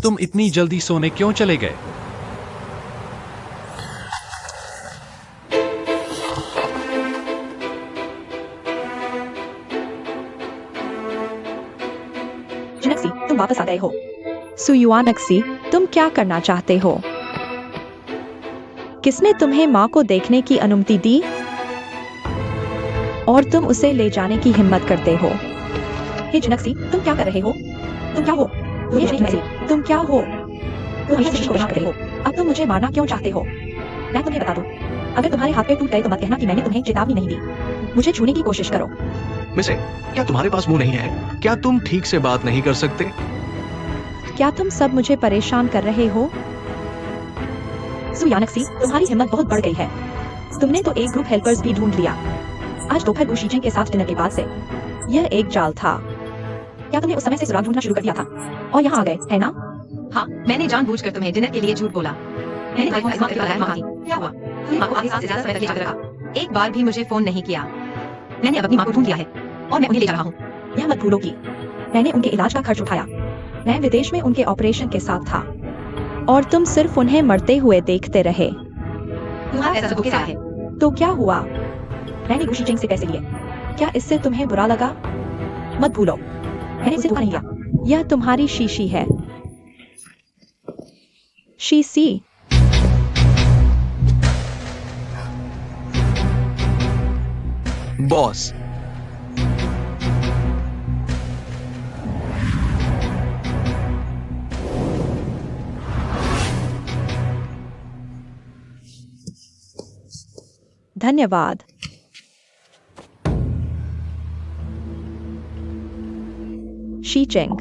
तुम इतनी जल्दी सोने क्यों चले गए? जिनक्सी, तुम वापस आ गए हो। सुयुआनक्सी, तुम क्या करना चाहते हो? किसने तुम्हें माँ को देखने की अनुमति दी? और तुम उसे ले जाने की हिम्मत करते हो? हे जिनक्सी, तुम क्या कर रहे हो? तुम क्या हो? ये जिनक्सी, तुम क्या हो? तुम हमेशा मुझे कोशिश करते हो। अब तुम मुझे मारना क्यों चाहते हो? मैं तुम्हें बता दूं, अगर तुम्हारे हाथ पे टूट गए तो मत कहना कि मैंने तुम्हें चेतावनी नहीं दी। मुझे छूने की कोशिश करो। मिसे, क्या तुम्हारे पास मुंह नहीं है? क्या तुम ठीक से बात नहीं कर सकते? क्या तुम सब मुझे परेशान कर रहे हो? सुयानक्सी, तुम्हारी हिम्मत बहुत बढ़ गई है। तुमने तो एक ग्रुप हेल्पर्स भी ढूंढ लिया। आज दोपहर गुशीजें के साथ डिनर के बाद से। यह एक जाल था। क्या तुमने उस समय से सुराग ढूंढना शुरू कर दिया था और यहाँ आ गए, है ना? हाँ, मैंने जानबूझकर तुम्हें डिनर के लिए झूठ बोला। मैंने तुम्हें इस्तेमाल करके लगाया माँ की। क्या हुआ? तुमने माँ को आधे साल से ज्यादा समय तक ले जाकर रखा। एक बार भी मुझे फोन नहीं किया। मैंने अब अपनी माँ को ढूंढ लिया है और मैं उन्हें ले जा रहा हूँ। यह मत भूलो कि मैंने उनके इलाज का खर्च उठाया। मैं विदेश में उनके ऑपरेशन के साथ था और तुम सिर्फ उन्हें मरते हुए देखते रहे। तुम्हारा ऐसा सबूत क्या है? तो क्या हुआ? मैंने गुशीजेंग से पैसे लिए। क्या इससे तुम्हें बुरा लगा? मत भूलो, मैंने सिर्फ नहीं लिया। यह तुम्हारी शीशी है। शीशी। बॉस, धन्यवाद। शीचेंग,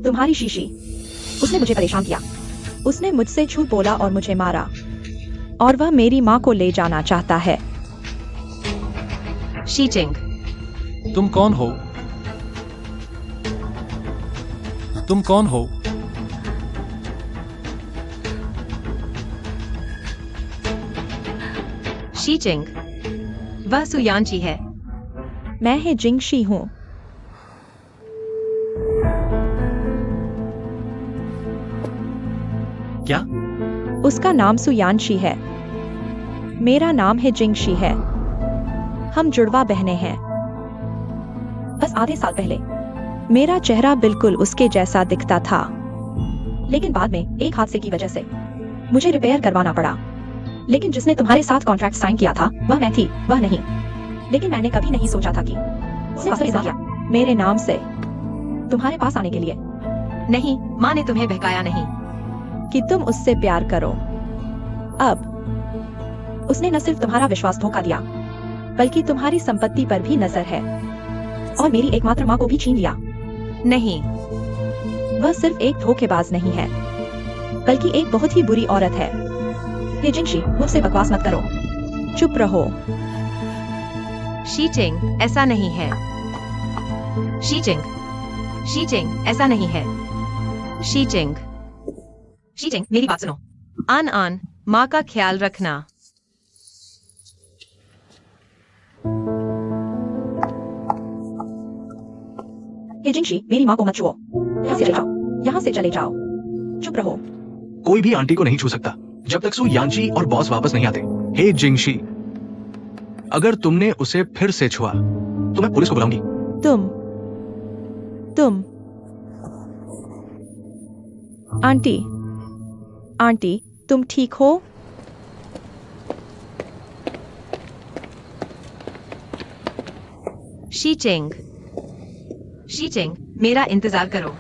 तुम्हारी शीशी। उसने मुझे परेशान किया। उसने मुझसे झूठ बोला और मुझे मारा। और वह मेरी माँ को ले जाना चाहता है। शीचिंग, तुम कौन हो? तुम कौन हो? शीचिंग, वह सुयांची है। मैं ही जिंगशी हूँ। क्या? उसका नाम सुयानशी है। मेरा नाम है जिंगशी है। हम जुड़वा बहनें हैं। बस आधे साल पहले मेरा चेहरा बिल्कुल उसके जैसा दिखता था, लेकिन बाद में एक हादसे की वजह से मुझे रिपेयर करवाना पड़ा। लेकिन जिसने तुम्हारे साथ कॉन्ट्रैक्ट साइन किया था वह मैं थी, वह नहीं। लेकिन मैंने कभी नहीं सोचा था कि उसने वास्तव में ऐसा किया मेरे नाम से तुम्हारे पास आने के लिए। नहीं, माँ ने तुम्हें बहकाया नहीं। कि तुम उससे प्यार करो। अब उसने न सिर्फ तुम्हारा विश्वास धोखा दिया, बल्कि तुम्हारी संपत्ति पर भी नजर है और मेरी एकमात्र माँ को भी छीन लिया। नहीं, वह सिर्फ एक धोखेबाज नहीं है, बल्कि एक बहुत ही बुरी औरत है। ये जिंगशी, मुझसे बकवास मत करो। चुप रहो। शीचिंग, ऐसा नहीं है। शीचिंग, शीचिंग, ऐसा नहीं है। शीचिंग, शीचिंग, मेरी बात सुनो। आन आन, माँ का ख्याल रखना। ये जिंगशी, मेरी माँ को मत छुओ। यहाँ से चले जाओ, यहाँ से चले जाओ। चुप रहो। कोई भी आंटी को नहीं छू सकता जब तक सु यांची और बॉस वापस नहीं आते। हे जिंगशी, अगर तुमने उसे फिर से छुआ तो मैं पुलिस को बुलाऊंगी। तुम आंटी, आंटी, तुम ठीक हो? शीचिंग, शीचिंग, मेरा इंतजार करो।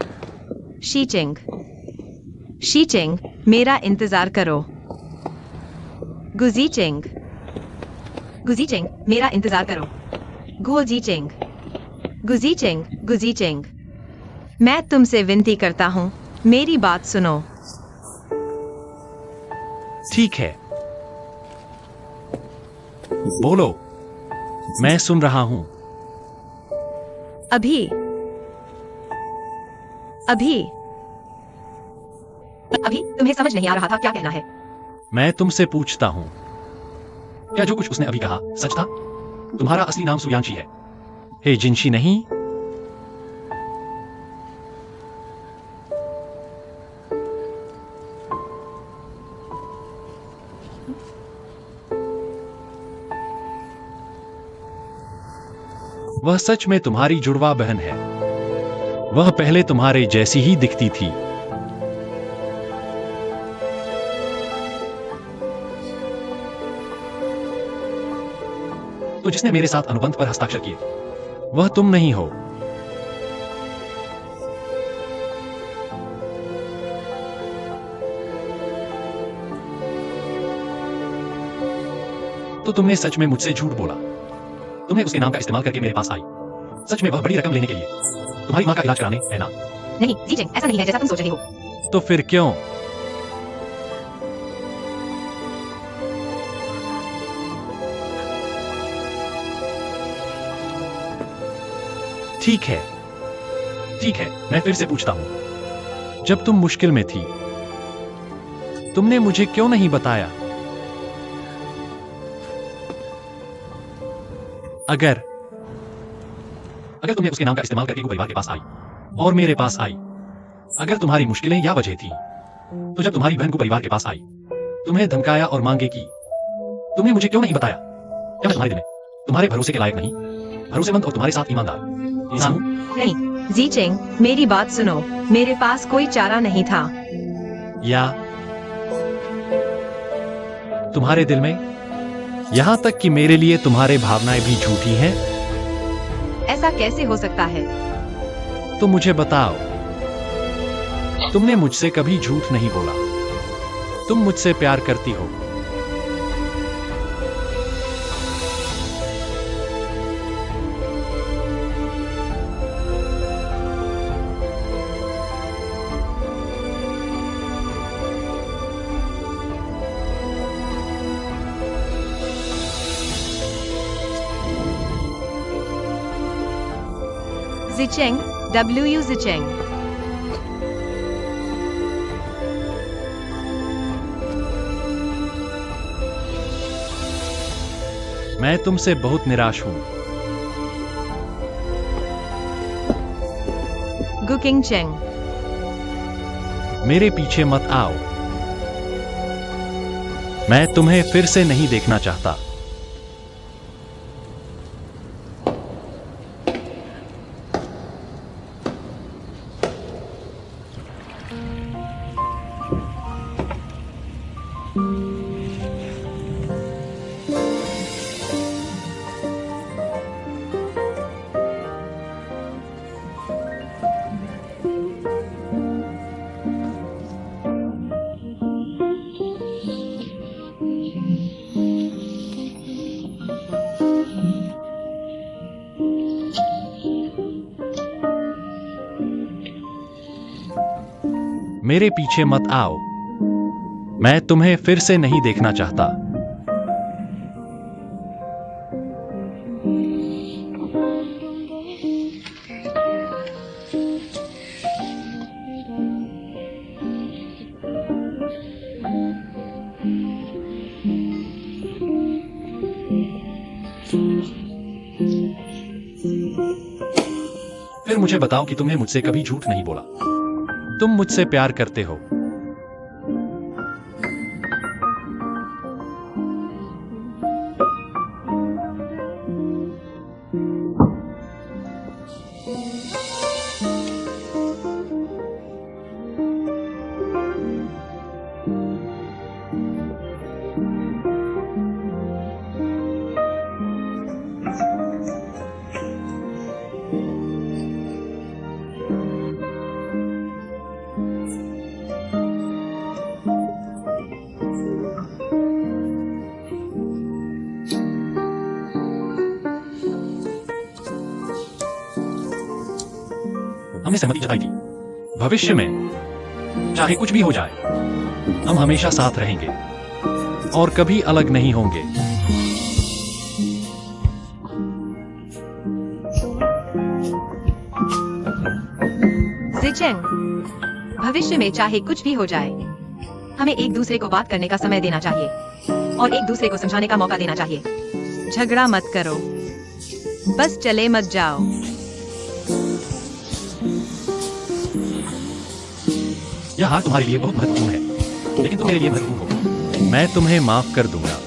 शीचिंग, शीचिंग, मेरा इंतजार करो। गुजीचिंग, गुजीचिंग, मेरा इंतजार करो। गुजीचिंग, गुजीचिंग, गुजीचिंग, मैं तुमसे विनती करता हूँ, मेरी बात सुनो। ठीक है, बोलो, मैं सुन रहा हूं। अभी, अभी, अभी तुम्हें समझ नहीं आ रहा था क्या कहना है? मैं तुमसे पूछता हूं, क्या जो कुछ उसने अभी कहा सच था? तुम्हारा असली नाम सुयांशी है, हे जिंशी नहीं? वह सच में तुम्हारी जुड़वा बहन है। वह पहले तुम्हारे जैसी ही दिखती थी। तो जिसने मेरे साथ अनुबंध पर हस्ताक्षर किए, वह तुम नहीं हो। तो तुमने सच में मुझसे झूठ बोला। तुमने उसके नाम का इस्तेमाल करके मेरे पास आई। सच में वह बड़ी रकम लेने के लिए तुम्हारी मां का इलाज कराने, है ना? नहीं जीजेंग, ऐसा नहीं है जैसा तुम सोच रहे हो। तो फिर क्यों? ठीक है, ठीक है, मैं फिर से पूछता हूं। जब तुम मुश्किल में थी, तुमने मुझे क्यों नहीं बताया? अगर तुमने उसके नाम का इस्तेमाल करके वो परिवार के पास आई और मेरे पास आई, अगर तुम्हारी मुश्किलें या वजह थी, तो जब तुम्हारी बहन को परिवार के पास आई, तुम्हें धमकाया और मांगे की, तुमने मुझे क्यों नहीं बताया? क्या मैं तुम्हारे दिल में तुम्हारे भरोसे के लायक नहीं, भरोसेमंद और तुम्हारे साथ ईमानदार इंसान हूं? नहीं जीचेंग, मेरी बात सुनो। मेरे पास कोई चारा नहीं था। या तुम्हारे दिल में, यहां तक कि मेरे लिए तुम्हारे भावनाएं भी झूठी हैं? ऐसा कैसे हो सकता है? तो मुझे बताओ। तुमने मुझसे कभी झूठ नहीं बोला। तुम मुझसे प्यार करती हो। जिचेंग, W जिचेंग। मैं तुमसे बहुत निराश हूं। गुकिंग चेंग। मेरे पीछे मत आओ। मैं तुम्हें फिर से नहीं देखना चाहता। मेरे पीछे मत आओ। मैं तुम्हें फिर से नहीं देखना चाहता। फिर मुझे बताओ कि तुमने मुझसे कभी झूठ नहीं बोला। तुम मुझसे प्यार करते हो। हमने सहमति जताई थी, भविष्य में चाहे कुछ भी हो जाए, हम हमेशा साथ रहेंगे और कभी अलग नहीं होंगे। जिचेंग, भविष्य में चाहे कुछ भी हो जाए, हमें एक दूसरे को बात करने का समय देना चाहिए और एक दूसरे को समझाने का मौका देना चाहिए। झगड़ा मत करो, बस चले मत जाओ। यह हार तुम्हारे लिए बहुत महत्वपूर्ण है, लेकिन तुम मेरे लिए महत्वपूर्ण हो। मैं तुम्हें माफ कर दूंगा।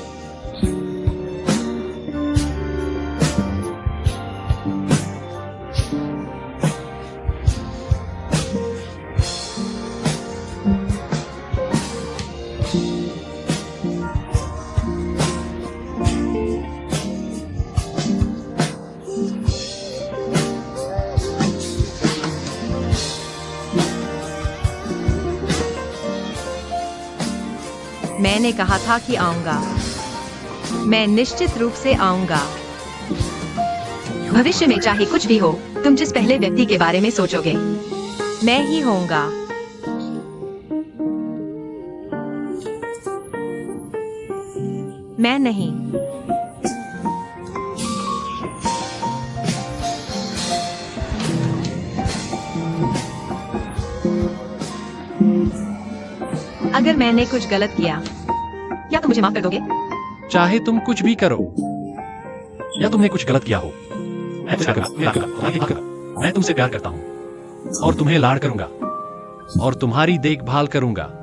मैंने कहा था कि आऊंगा। मैं निश्चित रूप से आऊंगा। भविष्य में चाहे कुछ भी हो, तुम जिस पहले व्यक्ति के बारे में सोचोगे, मैं ही होऊंगा। मैं नहीं। अगर मैंने कुछ गलत किया, क्या तुम मुझे माफ कर दोगे? चाहे तुम कुछ भी करो या तुमने कुछ गलत किया हो, मैं तुमसे प्यार करता हूं और तुम्हें लाड़ करूंगा और तुम्हारी देखभाल करूंगा।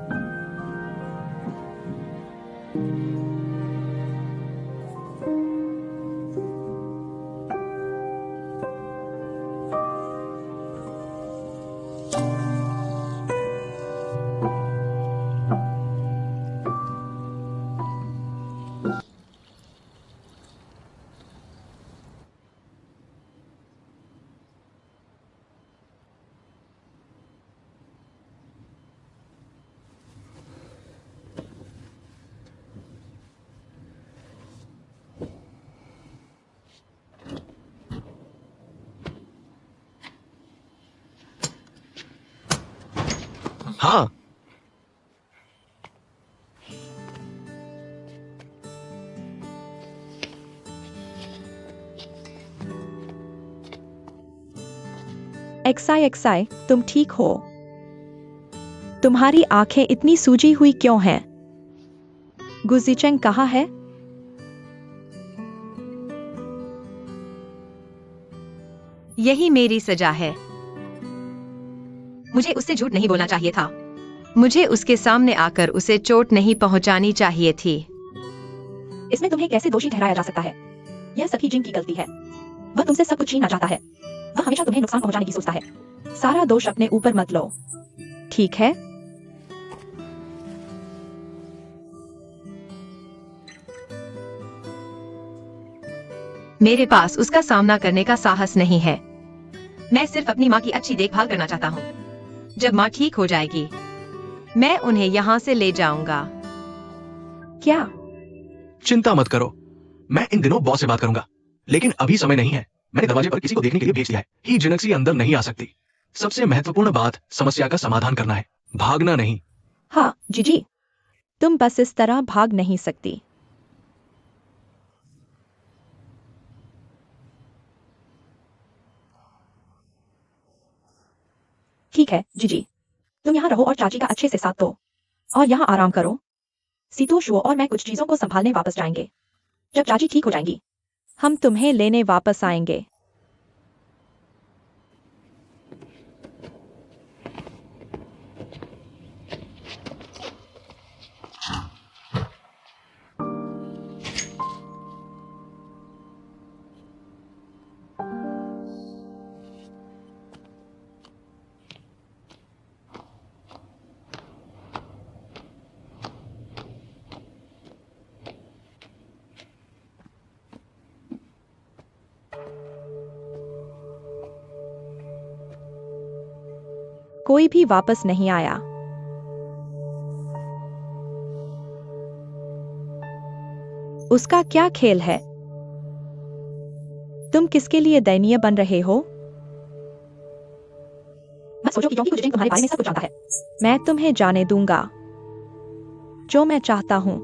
हाँ, XI, तुम ठीक हो? तुम्हारी आंखें इतनी सूजी हुई क्यों हैं? गुजीचेंग कहाँ है? यही मेरी सजा है। मुझे उससे झूठ नहीं बोलना चाहिए था। मुझे उसके सामने आकर उसे चोट नहीं पहुंचानी चाहिए थी। इसमें तुम्हें कैसे दोषी ठहराया जा सकता है? यह सभी जिंग की गलती है। वह तुमसे सब कुछ छीनना चाहता है। वह हमेशा तुम्हें नुकसान पहुंचाने की सोचता है। सारा दोष अपने ऊपर मत लो, ठीक है? मेरे पास उसका सामना करने का साहस नहीं है। मैं सिर्फ अपनी माँ की अच्छी देखभाल करना चाहता हूँ। जब माँ ठीक हो जाएगी, मैं उन्हें यहाँ से ले जाऊंगा। क्या? चिंता मत करो, मैं इन दिनों बॉस से बात करूंगा, लेकिन अभी समय नहीं है। मैंने दरवाजे पर किसी को देखने के लिए भेज दिया है। ही जिनक्सी अंदर नहीं आ सकती। सबसे महत्वपूर्ण बात समस्या का समाधान करना है, भागना नहीं। हाँ जीजी, तुम बस इस तरह भाग नहीं सकती। ठीक है जीजी, तुम यहाँ रहो और चाची का अच्छे से साथ दो और यहाँ आराम करो। सीतो, शुओ और मैं कुछ चीजों को संभालने वापस जाएंगे। जब चाची ठीक हो जाएंगी, हम तुम्हें लेने वापस आएंगे। कोई भी वापस नहीं आया। उसका क्या खेल है? तुम किसके लिए दयनीय बन रहे हो? मत सोचो कि क्योंकि कुछ तुम्हारे बारे में सब कुछ जानता है, मैं तुम्हें जाने दूंगा। जो मैं चाहता हूं,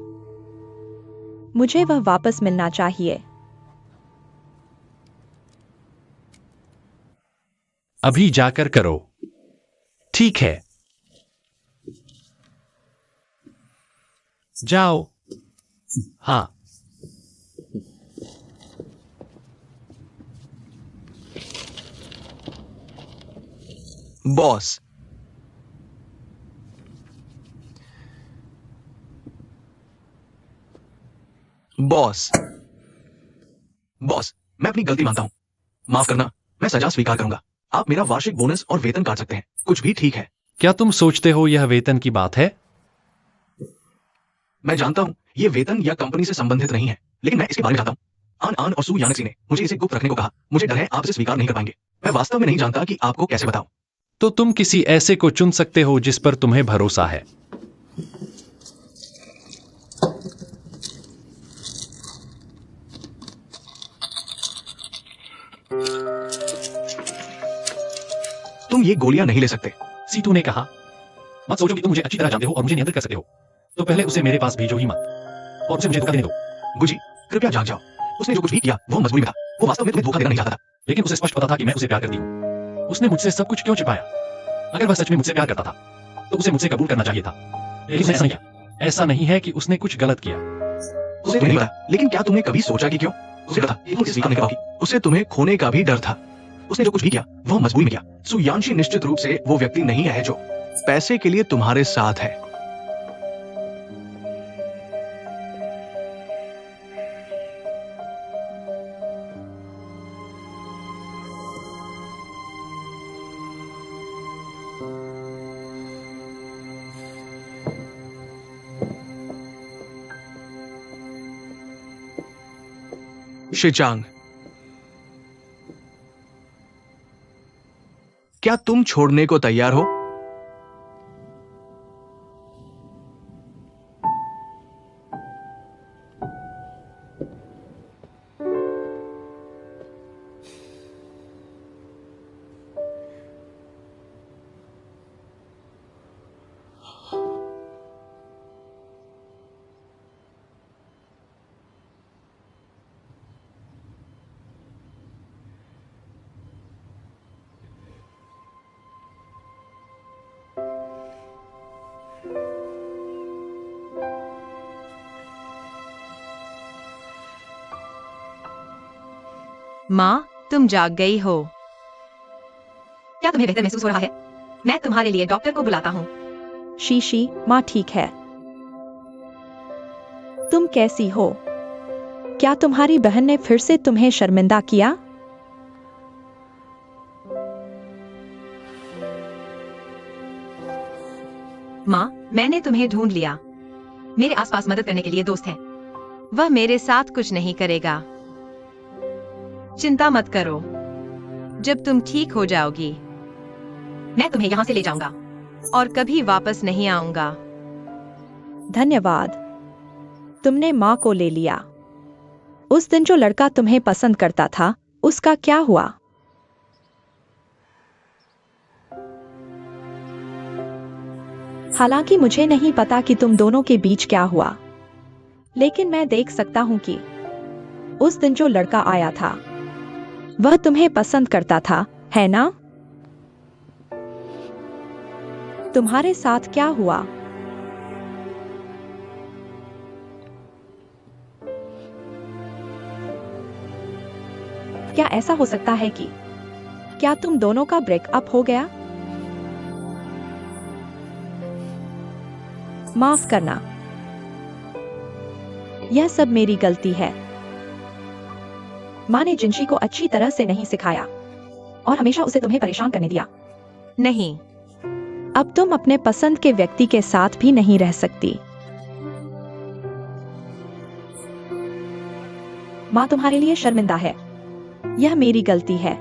मुझे वह वापस मिलना चाहिए। अभी जाकर करो, ठीक है? जाओ। हाँ, बॉस, बॉस बॉस, मैं अपनी गलती मानता हूँ। माफ करना, मैं सजा स्वीकार करूंगा। आप मेरा वार्षिक बोनस और वेतन काट सकते हैं, कुछ भी ठीक है। क्या तुम सोचते हो यह वेतन की बात है? मैं जानता हूँ ये वेतन या कंपनी से संबंधित नहीं है, लेकिन मैं इसके बारे में जानता हूँ। आन आन और सू यानक्सी ने मुझे इसे गुप्त रखने को कहा। मुझे डर है आप इसे स्वीकार नहीं कर पाएंगे। मैं वास्तव में नहीं जानता कि आपको कैसे बताऊं। तो तुम किसी ऐसे को चुन सकते हो जिस पर तुम्हें भरोसा है। तुम ये गोलियां नहीं ले सकते। सीटू ने कहा, मत सोचो कि तुम मुझे अच्छी तरह जानते हो और मुझे नियंत्रित कर सकते हो। तो पहले उसे मेरे पास भेजो ही मत और उसे मुझे धोखा देने दो। गुजी, कृपया जाग जाओ। उसने जो कुछ भी किया वो मजबूरी में था। वो वास्तव में तुम्हें धोखा देना नहीं चाहता था। लेकिन उसे स्पष्ट पता था कि मैं उसे प्यार करती हूँ। उसने मुझसे सब कुछ क्यों छिपाया? अगर वह सच में मुझसे प्यार करता था तो उसे मुझसे कबूल करना चाहिए था, लेकिन उसने ऐसा नहीं किया। ऐसा नहीं है कि उसने कुछ गलत किया। उसे तो नहीं पता, लेकिन क्या तुमने कभी सोचा कि क्यों? उसे डर था कि तुम इसे स्वीकार नहीं कर पाओगी। उसे तुम्हें खोने का भी डर था। उसने जो कुछ भी किया वो मजबूरी में किया। सू यानशी निश्चित रूप से वो व्यक्ति नहीं है जो पैसे के लिए तुम्हारे साथ है। शिचांग, क्या तुम छोड़ने को तैयार हो? माँ, तुम जाग गई हो। क्या तुम्हें बेहतर महसूस हो रहा है? मैं तुम्हारे लिए डॉक्टर को बुलाता हूँ। शीशी, माँ ठीक है। तुम कैसी हो? क्या तुम्हारी बहन ने फिर से तुम्हें शर्मिंदा किया? माँ, मैंने तुम्हें ढूंढ लिया। मेरे आसपास मदद करने के लिए दोस्त है। वह मेरे साथ कुछ नहीं करेगा। चिंता मत करो। जब तुम ठीक हो जाओगी, मैं तुम्हें यहाँ से ले जाऊंगा और कभी वापस नहीं आऊंगा। धन्यवाद, तुमने माँ को ले लिया। उस दिन जो लड़का तुम्हें पसंद करता था, उसका क्या हुआ? हालांकि मुझे नहीं पता कि तुम दोनों के बीच क्या हुआ, लेकिन मैं देख सकता हूं कि उस दिन जो लड़का आया था वह तुम्हें पसंद करता था, है ना? तुम्हारे साथ क्या हुआ? क्या ऐसा हो सकता है कि क्या तुम दोनों का ब्रेकअप हो गया? माफ करना, यह सब मेरी गलती है। माँ ने जिनशी को अच्छी तरह से नहीं सिखाया और हमेशा उसे तुम्हें परेशान करने दिया। नहीं, अब तुम अपने पसंद के व्यक्ति के साथ भी नहीं रह सकती। माँ तुम्हारे लिए शर्मिंदा है। यह मेरी गलती है।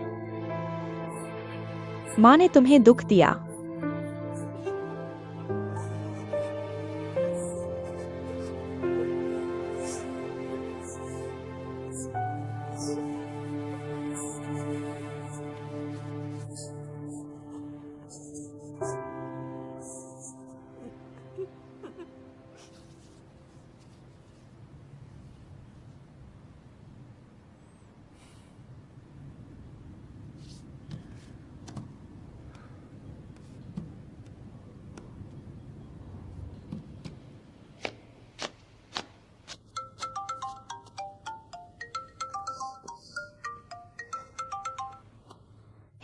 माँ ने तुम्हें दुख दिया।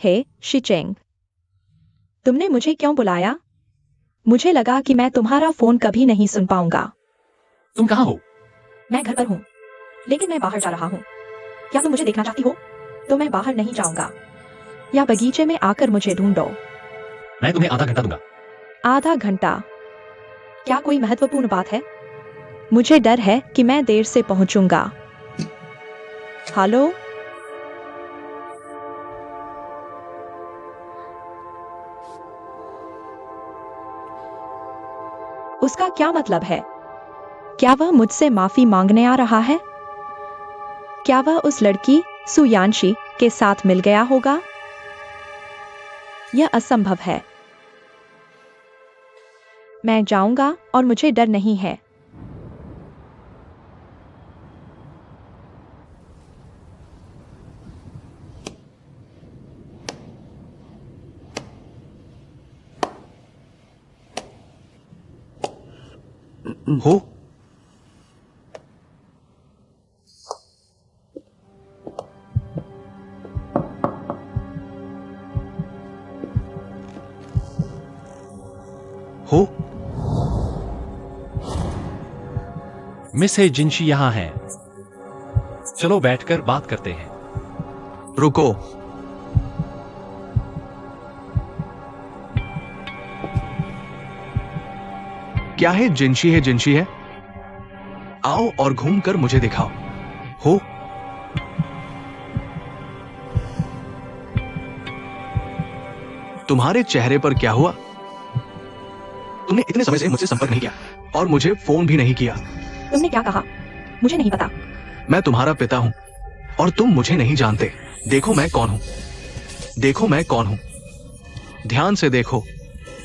हे शिचेंग, तुमने मुझे क्यों बुलाया? मुझे लगा कि मैं तुम्हारा फोन कभी नहीं सुन पाऊंगा। तुम कहाँ हो? मैं घर पर हूँ। लेकिन मैं बाहर जा रहा हूँ। क्या तुम मुझे देखना चाहती हो? तो मैं बाहर नहीं जाऊंगा। या बगीचे में आकर मुझे ढूंढो। मैं तुम्हें आधा घंटा दूंगा। आधा घंटा? क्या कोई महत्वपूर्ण बात है? मुझे डर है कि मैं देर से पहुंचूंगा। हेलो? उसका क्या मतलब है? क्या वह मुझसे माफी मांगने आ रहा है? क्या वह उस लड़की सुयांशी के साथ मिल गया होगा? यह असंभव है। मैं जाऊंगा और मुझे डर नहीं है। हो हो मिस है जिनशी यहाँ हैं। चलो बैठकर बात करते हैं। रुको। क्या है जिनशी है? आओ और घूमकर मुझे दिखाओ। हो तुम्हारे चेहरे पर क्या हुआ? तुमने इतने समय से मुझसे संपर्क नहीं किया और मुझे फोन भी नहीं किया। तुमने क्या कहा? मुझे नहीं पता। मैं तुम्हारा पिता हूं और तुम मुझे नहीं जानते। देखो मैं कौन हूं। देखो मैं कौन हूं। ध्यान से देखो।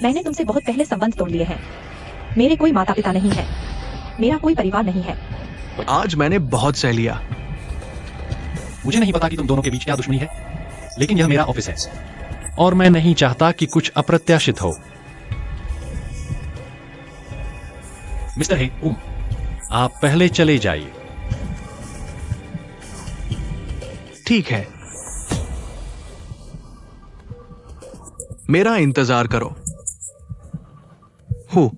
मैंने तुमसे बहुत पहले संबंध तोड़ लिए हैं। मेरे कोई माता पिता नहीं है। मेरा कोई परिवार नहीं है। आज मैंने बहुत सह लिया। मुझे नहीं पता कि तुम दोनों के बीच क्या दुश्मनी है, लेकिन यह मेरा ऑफिस है और मैं नहीं चाहता कि कुछ अप्रत्याशित हो। मिस्टर हे आप पहले चले जाइए। ठीक है, मेरा इंतजार करो। हो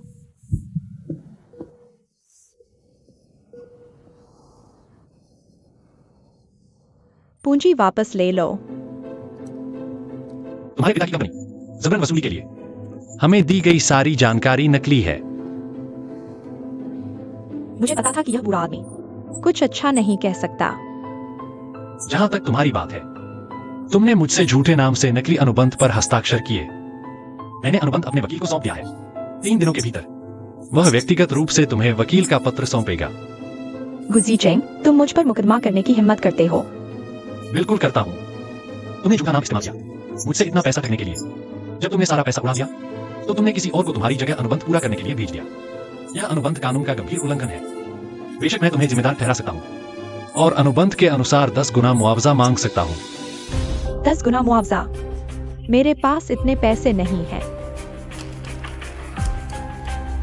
पूंजी वापस ले लो। तुम्हारे पिता की कंपनी जबरन वसूली के लिए हमें दी गई सारी जानकारी नकली है। मुझे पता था कि यह बुरा आदमी कुछ अच्छा नहीं कह सकता। जहां तक तुम्हारी बात है, तुमने मुझसे झूठे नाम से नकली अनुबंध पर हस्ताक्षर किए। मैंने अनुबंध अपने वकील को सौंप दिया है। 3 दिनों के भीतर वह व्यक्तिगत रूप से तुम्हें वकील का पत्र सौंपेगा। गुजी चेंग, तुम मुझ पर मुकदमा करने की हिम्मत करते हो। बिल्कुल करता हूं। तुमने झूठा नाम इस्तेमाल किया मुझसे इतना पैसा करने के लिए। जब तुमने सारा पैसा उड़ा दिया तो तुमने किसी और को तुम्हारी जगह अनुबंध पूरा करने के लिए भेज दिया। यह अनुबंध कानून का गंभीर उल्लंघन है। बेशक मैं तुम्हें जिम्मेदार ठहरा सकता हूं और अनुबंध के अनुसार 10 गुना मुआवजा मांग सकता हूं। 10 गुना मुआवजा? मेरे पास इतने पैसे नहीं हैं।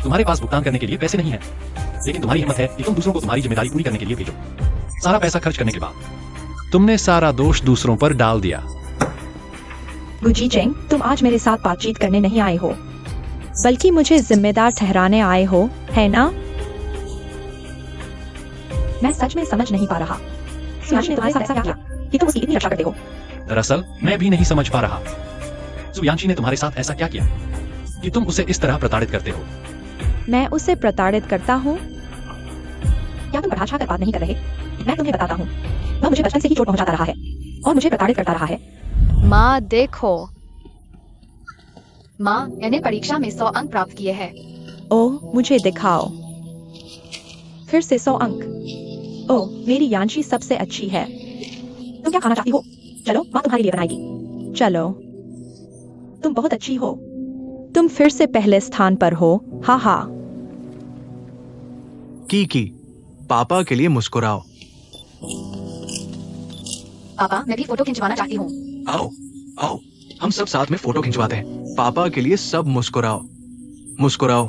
तुम्हारे पास भुगतान करने के लिए पैसे नहीं है, लेकिन तुम्हारी हिम्मत है कि तुम दूसरों को तुम्हारी जिम्मेदारी पूरी करने के लिए भेजो। सारा पैसा खर्च करने के बाद तुमने सारा दोष दूसरों पर डाल दिया। गुजी चेंग, तुम आज मेरे साथ बातचीत करने नहीं आए हो, बल्कि मुझे जिम्मेदार ठहराने आए हो, है ना? मैं सच में समझ नहीं पा रहा। सुयांशी ने तुम्हारे साथ ऐसा क्या किया कि तुम उसकी इतनी रक्षा करते हो? दरअसल मैं भी नहीं समझ पा रहा। सुयांशी ने तुम्हारे साथ ऐसा क्या किया कि तुम उसे इस तरह प्रताड़ित करते हो? मैं उसे प्रताड़ित करता हूँ? क्या तुम बढ़ा कर बात नहीं कर रहे? मैं तुम्हें बताता हूँ, वह मुझे बचपन से ही चोट पहुंचाता रहा है और मुझे प्रताड़ित करता रहा है। माँ देखो, माँ मैंने परीक्षा में 100 अंक प्राप्त किए हैं। ओह, मुझे दिखाओ। फिर से 100 अंक। ओह, मेरी यांशी सबसे अच्छी है। तुम क्या खाना चाहती हो? चलो, माँ तुम्हारे लिए बनाएगी। चलो, तुम बहुत अच्छी हो। तुम फिर से पहले स्थान पर हो। हा हा। की पापा के लिए मुस्कुराओ। पापा मैं भी फोटो खिंचवाना चाहती हूँ। आओ आओ, हम सब साथ में फोटो खिंचवाते हैं। पापा के लिए सब मुस्कुराओ। मुस्कुराओ।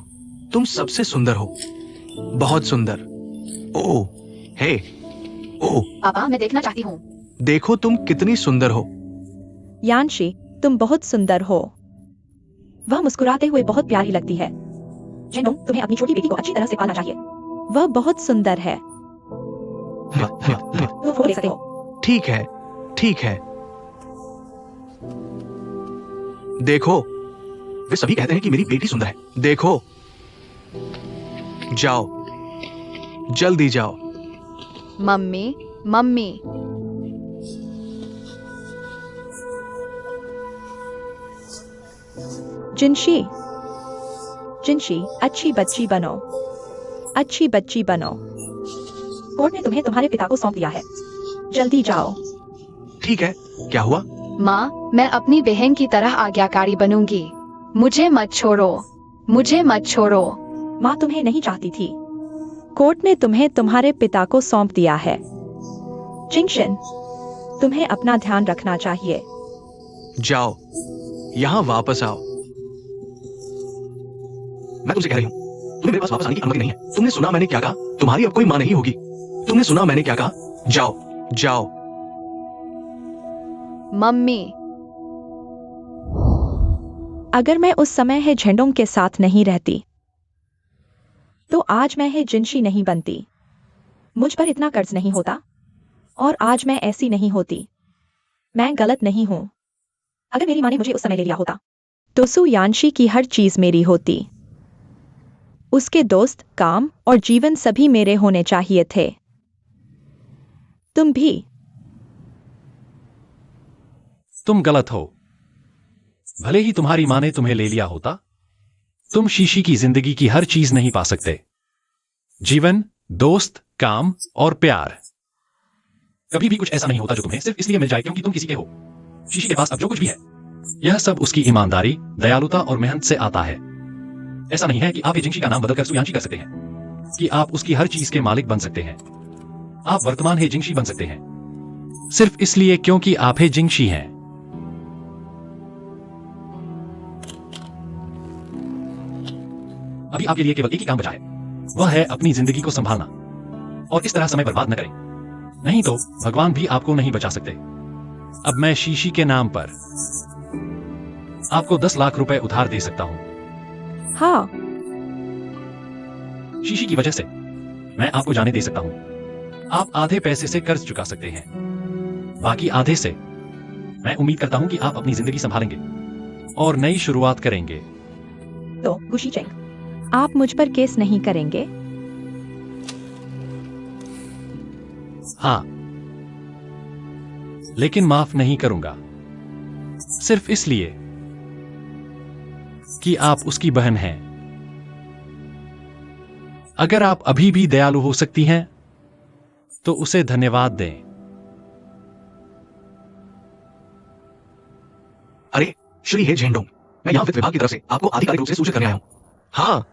तुम सबसे सुंदर हो, बहुत सुंदर। ओ हे ओ, पापा मैं देखना चाहती हूँ। देखो तुम कितनी सुंदर हो। यांशी, तुम बहुत सुंदर हो। वह मुस्कुराते हुए बहुत प्यारी लगती है। जिनों, तुम्हें अपनी छोटी बेटी को अच्छी तरह से पालना चाहिए। वह बहुत सुंदर है। तुम फोटो ले सकते हो। ठीक है, ठीक है। देखो, वे सभी कहते हैं कि मेरी बेटी सुंदर है। देखो, जाओ, जल्दी जाओ। मम्मी मम्मी जिनशी, जिनशी, अच्छी बच्ची बनो, अच्छी बच्ची बनो। कोर्ट ने तुम्हें तुम्हारे पिता को सौंप दिया है, जल्दी जाओ। ठीक है, क्या हुआ? माँ, मैं अपनी बहन की तरह आज्ञाकारी बनूंगी। मुझे मत छोड़ो, मुझे मत छोड़ो। माँ तुम्हें नहीं चाहती थी। कोर्ट ने तुम्हें तुम्हारे पिता को सौंप दिया है। जिंगशन, तुम्हें अपना ध्यान रखना चाहिए। जाओ, यहां वापस आओ। मैं तुमसे कह रही हूं, तुम्हें मेरे पास वापस आने की अनुमति नहीं है। तुमने सुना मैंने क्या कहा? तुम्हारी अब कोई मां नहीं होगी। तुमने सुना मैंने क्या कहा? जाओ, जाओ। मम्मी अगर मैं उस समय है झेंडोंग के साथ नहीं रहती, तो आज मैं है जिनशी नहीं बनती। मुझ पर इतना कर्ज नहीं होता, और आज मैं ऐसी नहीं होती। मैं गलत नहीं हूं। अगर मेरी माँ ने मुझे उस समय ले लिया होता, तो सु यानशी की हर चीज मेरी होती। उसके दोस्त, काम और जीवन सभी मेरे होने चाहिए थे। तुम भी। तुम गलत हो। भले ही तुम्हारी माँ ने तुम्हें ले लिया होता, तुम शीशी की जिंदगी की हर चीज नहीं पा सकते। जीवन, दोस्त, काम और प्यार। कभी भी कुछ ऐसा नहीं होता जो तुम्हें सिर्फ इसलिए मिल जाए क्योंकि तुम किसी के हो। शीशी के पास अब जो कुछ भी है, यह सब उसकी ईमानदारी, दयालुता और मेहनत से आता है। ऐसा नहीं है कि आप ये जिंगशी का नाम बदलकर सुयांशी कर सकते हैं, कि आप उसकी हर चीज के मालिक बन सकते हैं। आप वर्तमान है जिंगशी बन सकते हैं, सिर्फ इसलिए क्योंकि आप है जिंगशी हैं। अभी आपके लिए केवल एक ही काम बचा है, वह है अपनी जिंदगी को संभालना और इस तरह समय बर्बाद न करें, नहीं तो भगवान भी आपको नहीं बचा सकते। अब मैं शीशी के नाम पर आपको 10 लाख रुपए उधार दे सकता हूं। हाँ, शीशी की वजह से मैं आपको जाने दे सकता हूं। आप आधे पैसे से कर्ज चुका सकते हैं, बाकी आधे से मैं उम्मीद करता हूं कि आप अपनी जिंदगी संभालेंगे और नई शुरुआत करेंगे। तो गुशी चेंग, आप मुझ पर केस नहीं करेंगे? हाँ, लेकिन माफ नहीं करूंगा, सिर्फ इसलिए कि आप उसकी बहन हैं। अगर आप अभी भी दयालु हो सकती हैं, तो उसे धन्यवाद दें। अरे श्री हे झेंडोंग, मैं यहाँ वित्त विभाग की तरफ से आपको आधिकारिक रूप से सूचित करने आया हूँ। हाँ,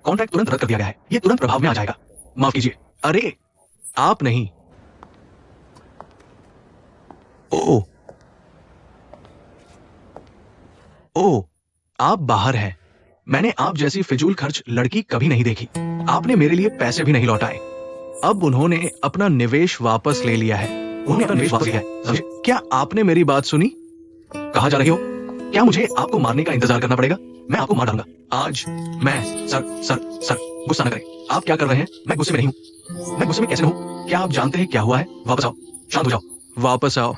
कॉन्ट्रैक्ट तुरंत रद्द कर दिया गया है। ये तुरंत प्रभाव में आ जाएगा। माफ कीजिए। अरे आप नहीं। ओ ओ आप बाहर हैं। मैंने आप जैसी फिजूल खर्च लड़की कभी नहीं देखी। आपने मेरे लिए पैसे भी नहीं लौटाए। अब उन्होंने अपना निवेश वापस ले लिया है। उन्होंने अपना निवेश वापस लिया है, समझे? क्या आपने मेरी बात सुनी? कहाँ जा रही हो? क्या मुझे आपको मारने का इंतजार करना पड़ेगा? मैं आपको मार डालूंगा आज। मैं सर गुस्सा न करें। आप क्या कर रहे हैं? मैं गुस्से में नहीं हूं। मैं गुस्से में कैसे हूं? क्या आप जानते हैं क्या हुआ है? वापस आओ, शांत हो जाओ, वापस आओ।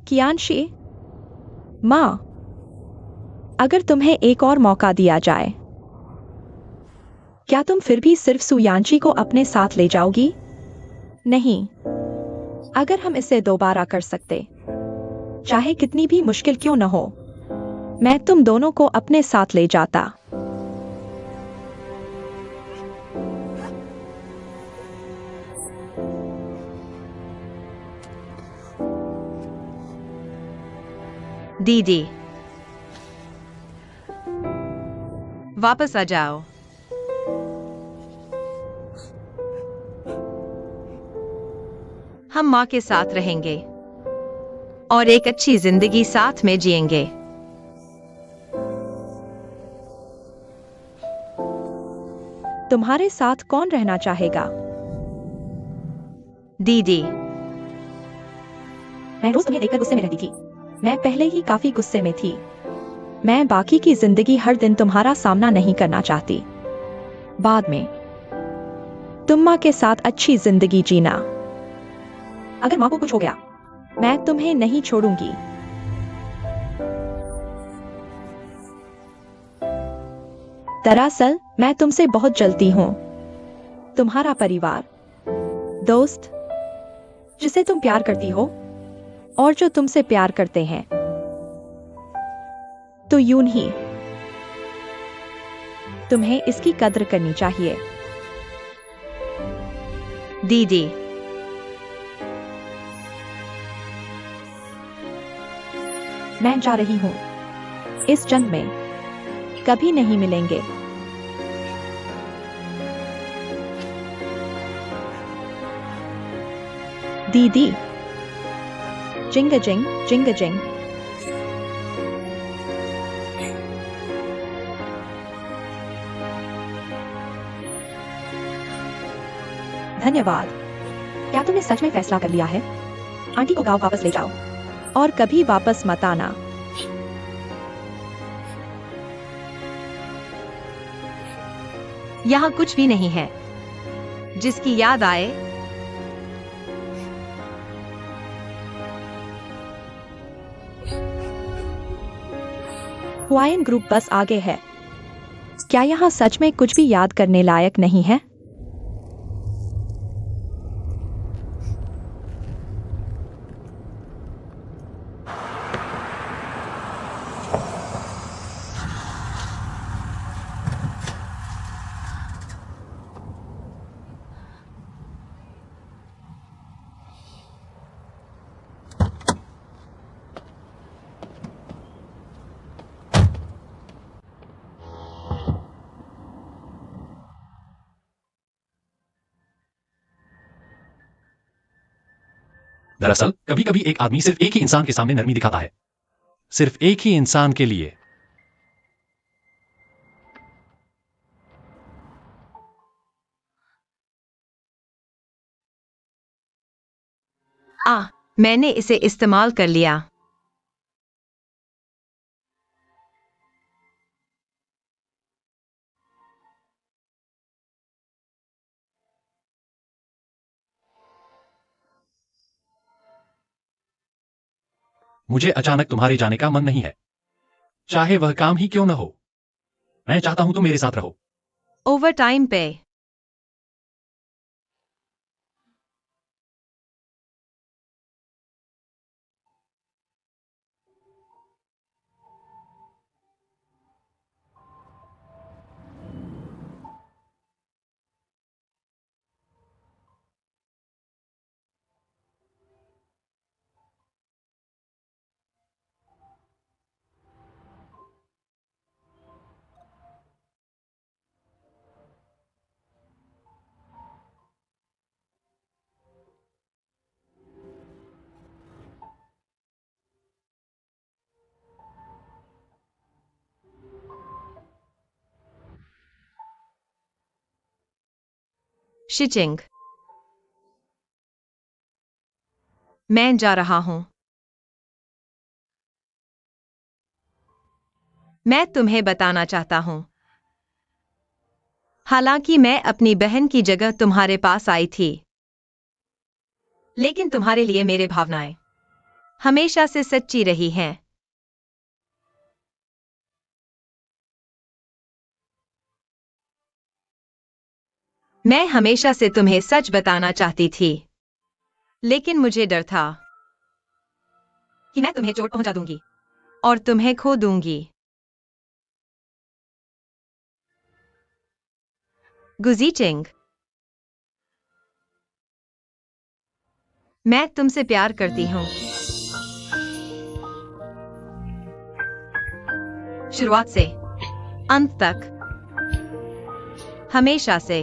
कियानशी, माँ, अगर तुम्हें एक और मौका दिया जाए, क्या तुम फिर भी सिर्फ सुयांशी को अपने साथ ले जाओगी? नहीं। अगर हम इसे दोबारा कर सकते, चाहे कितनी भी मुश्किल क्यों न हो, मैं तुम दोनों को अपने साथ ले जाता। दीदी, वापस आ जाओ। हम माँ के साथ रहेंगे और एक अच्छी जिंदगी साथ में जिएंगे। तुम्हारे साथ कौन रहना चाहेगा? दीदी, मैं रोज तुम्हें देखकर गुस्से में रहती थी। मैं पहले ही काफी गुस्से में थी। मैं बाकी की जिंदगी हर दिन तुम्हारा सामना नहीं करना चाहती। बाद में तुम माँ के साथ अच्छी जिंदगी जीना। अगर माँ को कुछ हो गया, मैं तुम्हें नहीं छोड़ूंगी। दरअसल मैं तुमसे बहुत जलती हूँ। तुम्हारा परिवार, दोस्त, जिसे तुम प्यार करती हो और जो तुमसे प्यार करते हैं, तो यूं ही तुम्हें इसकी कद्र करनी चाहिए। दीदी, मैं जा रही हूँ। इस जन्म में कभी नहीं मिलेंगे। दीदी, जिंग जिंग जिंग जिंग। धन्यवाद। क्या तुमने सच में फैसला कर लिया है? आंटी को गांव वापस ले जाओ और कभी वापस मत आना। यहाँ कुछ भी नहीं है जिसकी याद आए। हुआयन ग्रुप बस आगे है। क्या यहाँ सच में कुछ भी याद करने लायक नहीं है? दरअसल कभी कभी एक आदमी सिर्फ एक ही इंसान के सामने नरमी दिखाता है, सिर्फ एक ही इंसान के लिए। मैंने इसे इस्तेमाल कर लिया। मुझे अचानक तुम्हारे जाने का मन नहीं है, चाहे वह काम ही क्यों न हो। मैं चाहता हूं तुम मेरे साथ रहो। ओवर टाइम पे। शिचिंग, मैं जा रहा हूं। मैं तुम्हें बताना चाहता हूं, हालांकि मैं अपनी बहन की जगह तुम्हारे पास आई थी, लेकिन तुम्हारे लिए मेरे भावनाएं हमेशा से सच्ची रही हैं। मैं हमेशा से तुम्हें सच बताना चाहती थी, लेकिन मुझे डर था कि मैं तुम्हें चोट पहुंचा दूंगी और तुम्हें खो दूंगी। गुजीचिंग, मैं तुमसे प्यार करती हूं, शुरुआत से अंत तक, हमेशा से।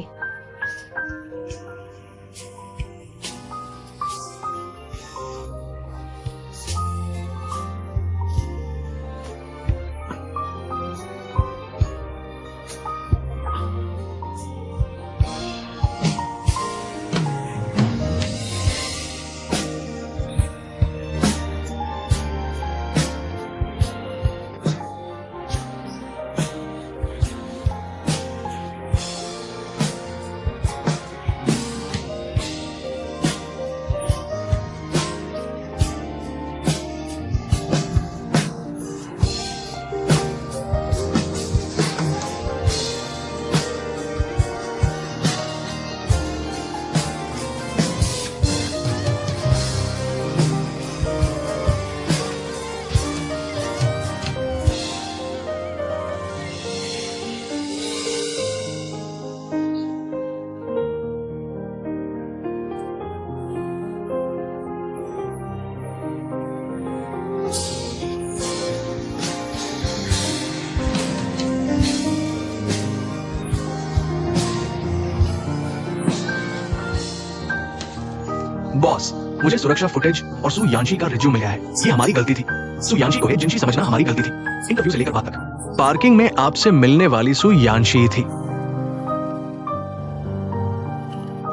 मुझे सुरक्षा फुटेज और सु यानशी का रिज्यूम मिला है। ये हमारी गलती थी। सु यानशी को हे जिनशी समझना हमारी गलती थी, इंटरव्यू से लेकर बात तक। पार्किंग में आपसे मिलने वाली सु यानशी थी।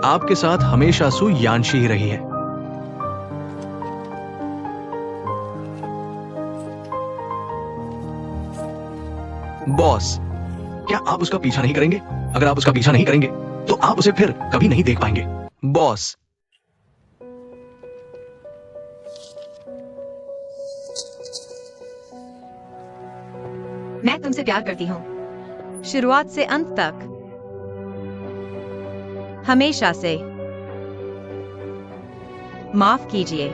आपके साथ हमेशा सु यानशी ही रही है। बॉस, क्या आप उसका पीछा नहीं करेंगे? अगर आप उसका पीछा नहीं करेंगे तो आप उसे फिर कभी नहीं देख पाएंगे। बॉस, मैं तुमसे प्यार करती हूँ, शुरुआत से अंत तक, हमेशा से। माफ कीजिए,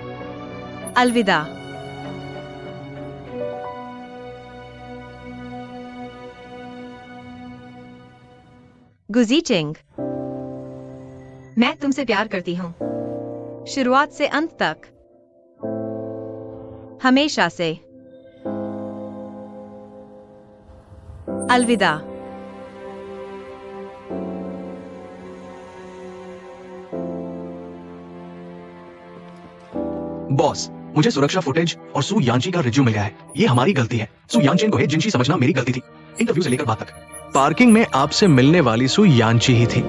अलविदा। गुजीचिंग, मैं तुमसे प्यार करती हूँ, शुरुआत से अंत तक, हमेशा से। अलविदा। बॉस, मुझे सुरक्षा फुटेज और सु यानशी का रिज्यूम मिला है। ये हमारी गलती है। सु यानशी को हे जिनशी समझना मेरी गलती थी, इंटरव्यू से लेकर बात तक। पार्किंग में आपसे मिलने वाली सु यानशी ही थी।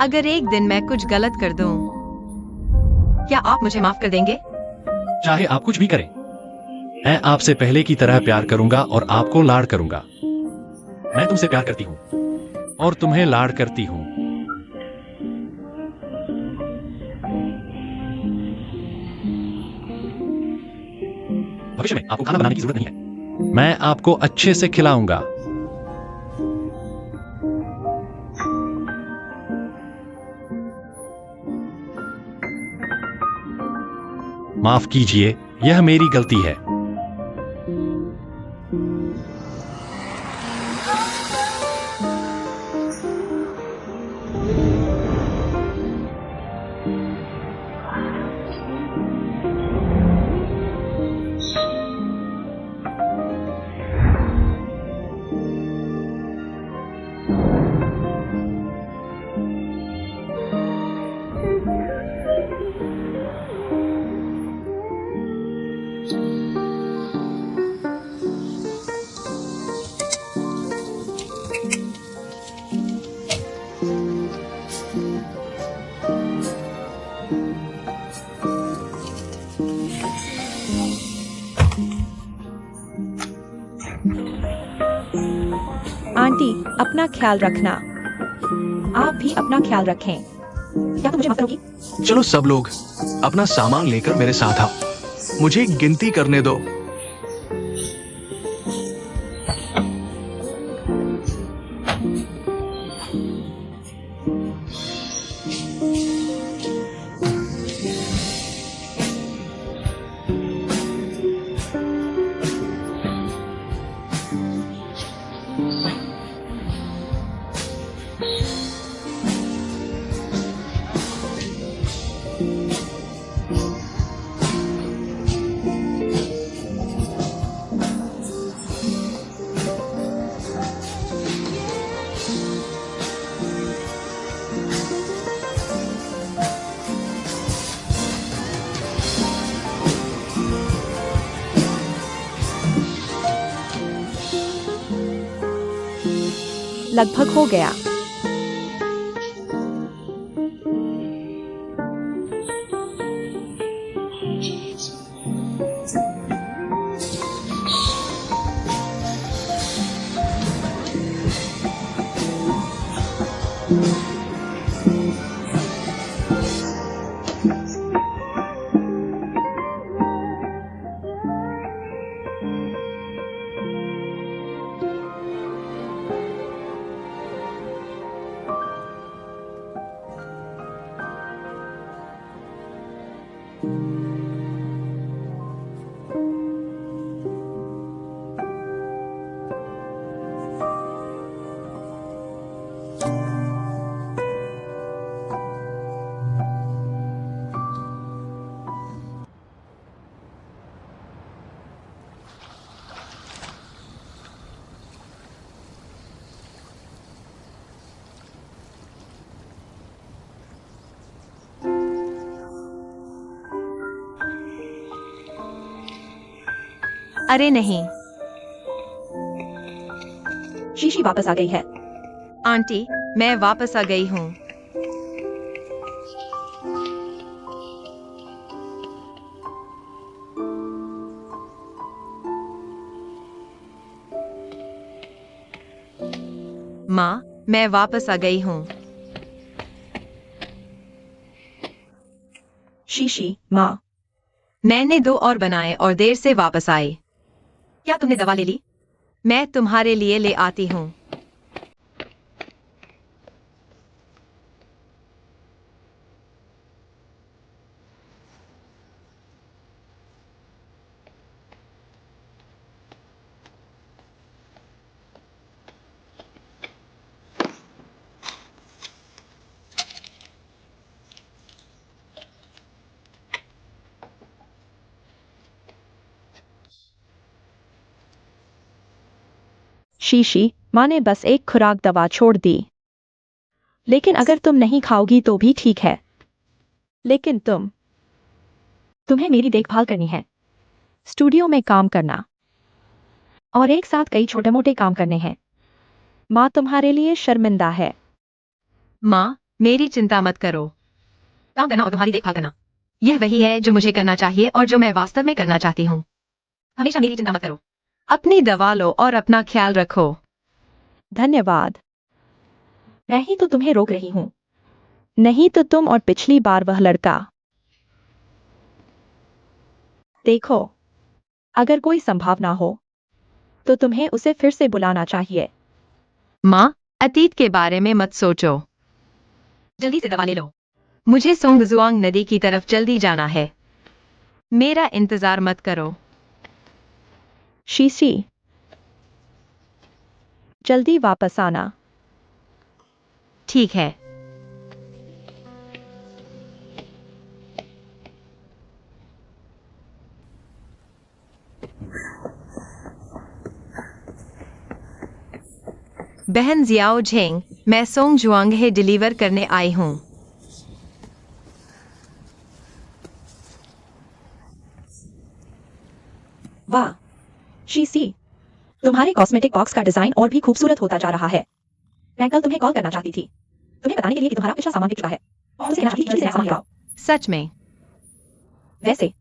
अगर एक दिन मैं कुछ गलत कर दूं, क्या आप मुझे माफ कर देंगे? चाहे आप कुछ भी करें, मैं आपसे पहले की तरह प्यार करूंगा और आपको लाड़ करूंगा। मैं तुमसे प्यार करती हूं और तुम्हें लाड़ करती हूं। भविष्य में आपको खाना बनाने की जरूरत नहीं है। मैं आपको अच्छे से खिलाऊंगा। माफ कीजिए, यह मेरी गलती है। आंटी, अपना ख्याल रखना। आप भी अपना ख्याल रखें। क्या तुम मुझे माफ करोगी? चलो सब लोग अपना सामान लेकर मेरे साथ आओ। मुझे गिनती करने दो। लगभग हो गया। अरे नहीं, शीशी वापस आ गई है। आंटी, मैं वापस आ गई हूँ। माँ, मैं वापस आ गई हूँ। शीशी, माँ। मैंने 2 और बनाए और देर से वापस आए। क्या तुमने दवा ले ली? मैं तुम्हारे लिए ले आती हूँ। शीशी, माँ ने बस एक खुराक दवा छोड़ दी। लेकिन अगर तुम नहीं खाओगी तो भी ठीक है। लेकिन तुम्हें मेरी देखभाल करनी है, स्टूडियो में काम करना और एक साथ कई छोटे मोटे काम करने हैं। माँ तुम्हारे लिए शर्मिंदा है। माँ, मेरी चिंता मत करो। काम करना और तुम्हारी देखभाल करना, यह वही है जो मुझे करना चाहिए और जो मैं वास्तव में करना चाहती हूँ। हमेशा मेरी चिंता मत करो। अपनी दवा लो और अपना ख्याल रखो। धन्यवाद। मैं ही तो तुम्हें रोक रही हूँ, नहीं तो तुम और पिछली बार वह लड़का। देखो, अगर कोई संभावना हो तो तुम्हें उसे फिर से बुलाना चाहिए। माँ, अतीत के बारे में मत सोचो। जल्दी से दवा ले लो। मुझे सोंगजुआंग नदी की तरफ जल्दी जाना है। मेरा इंतजार मत करो। शीशी, जल्दी वापस आना। ठीक है। बहन जियाओ झेंग, मैं सोंगजुआंग डिलीवर करने आई हूँ। वाह शीशी, तुम्हारे कॉस्मेटिक बॉक्स का डिजाइन और भी खूबसूरत होता जा रहा है। मैं कल तुम्हें कॉल करना चाहती थी, तुम्हें बताने के लिए कि तुम्हारा पिछला सामान बिक चुका है और उसे कहना चाहती थी कि जल्दी से नया सामान लाओ। सच में? वैसे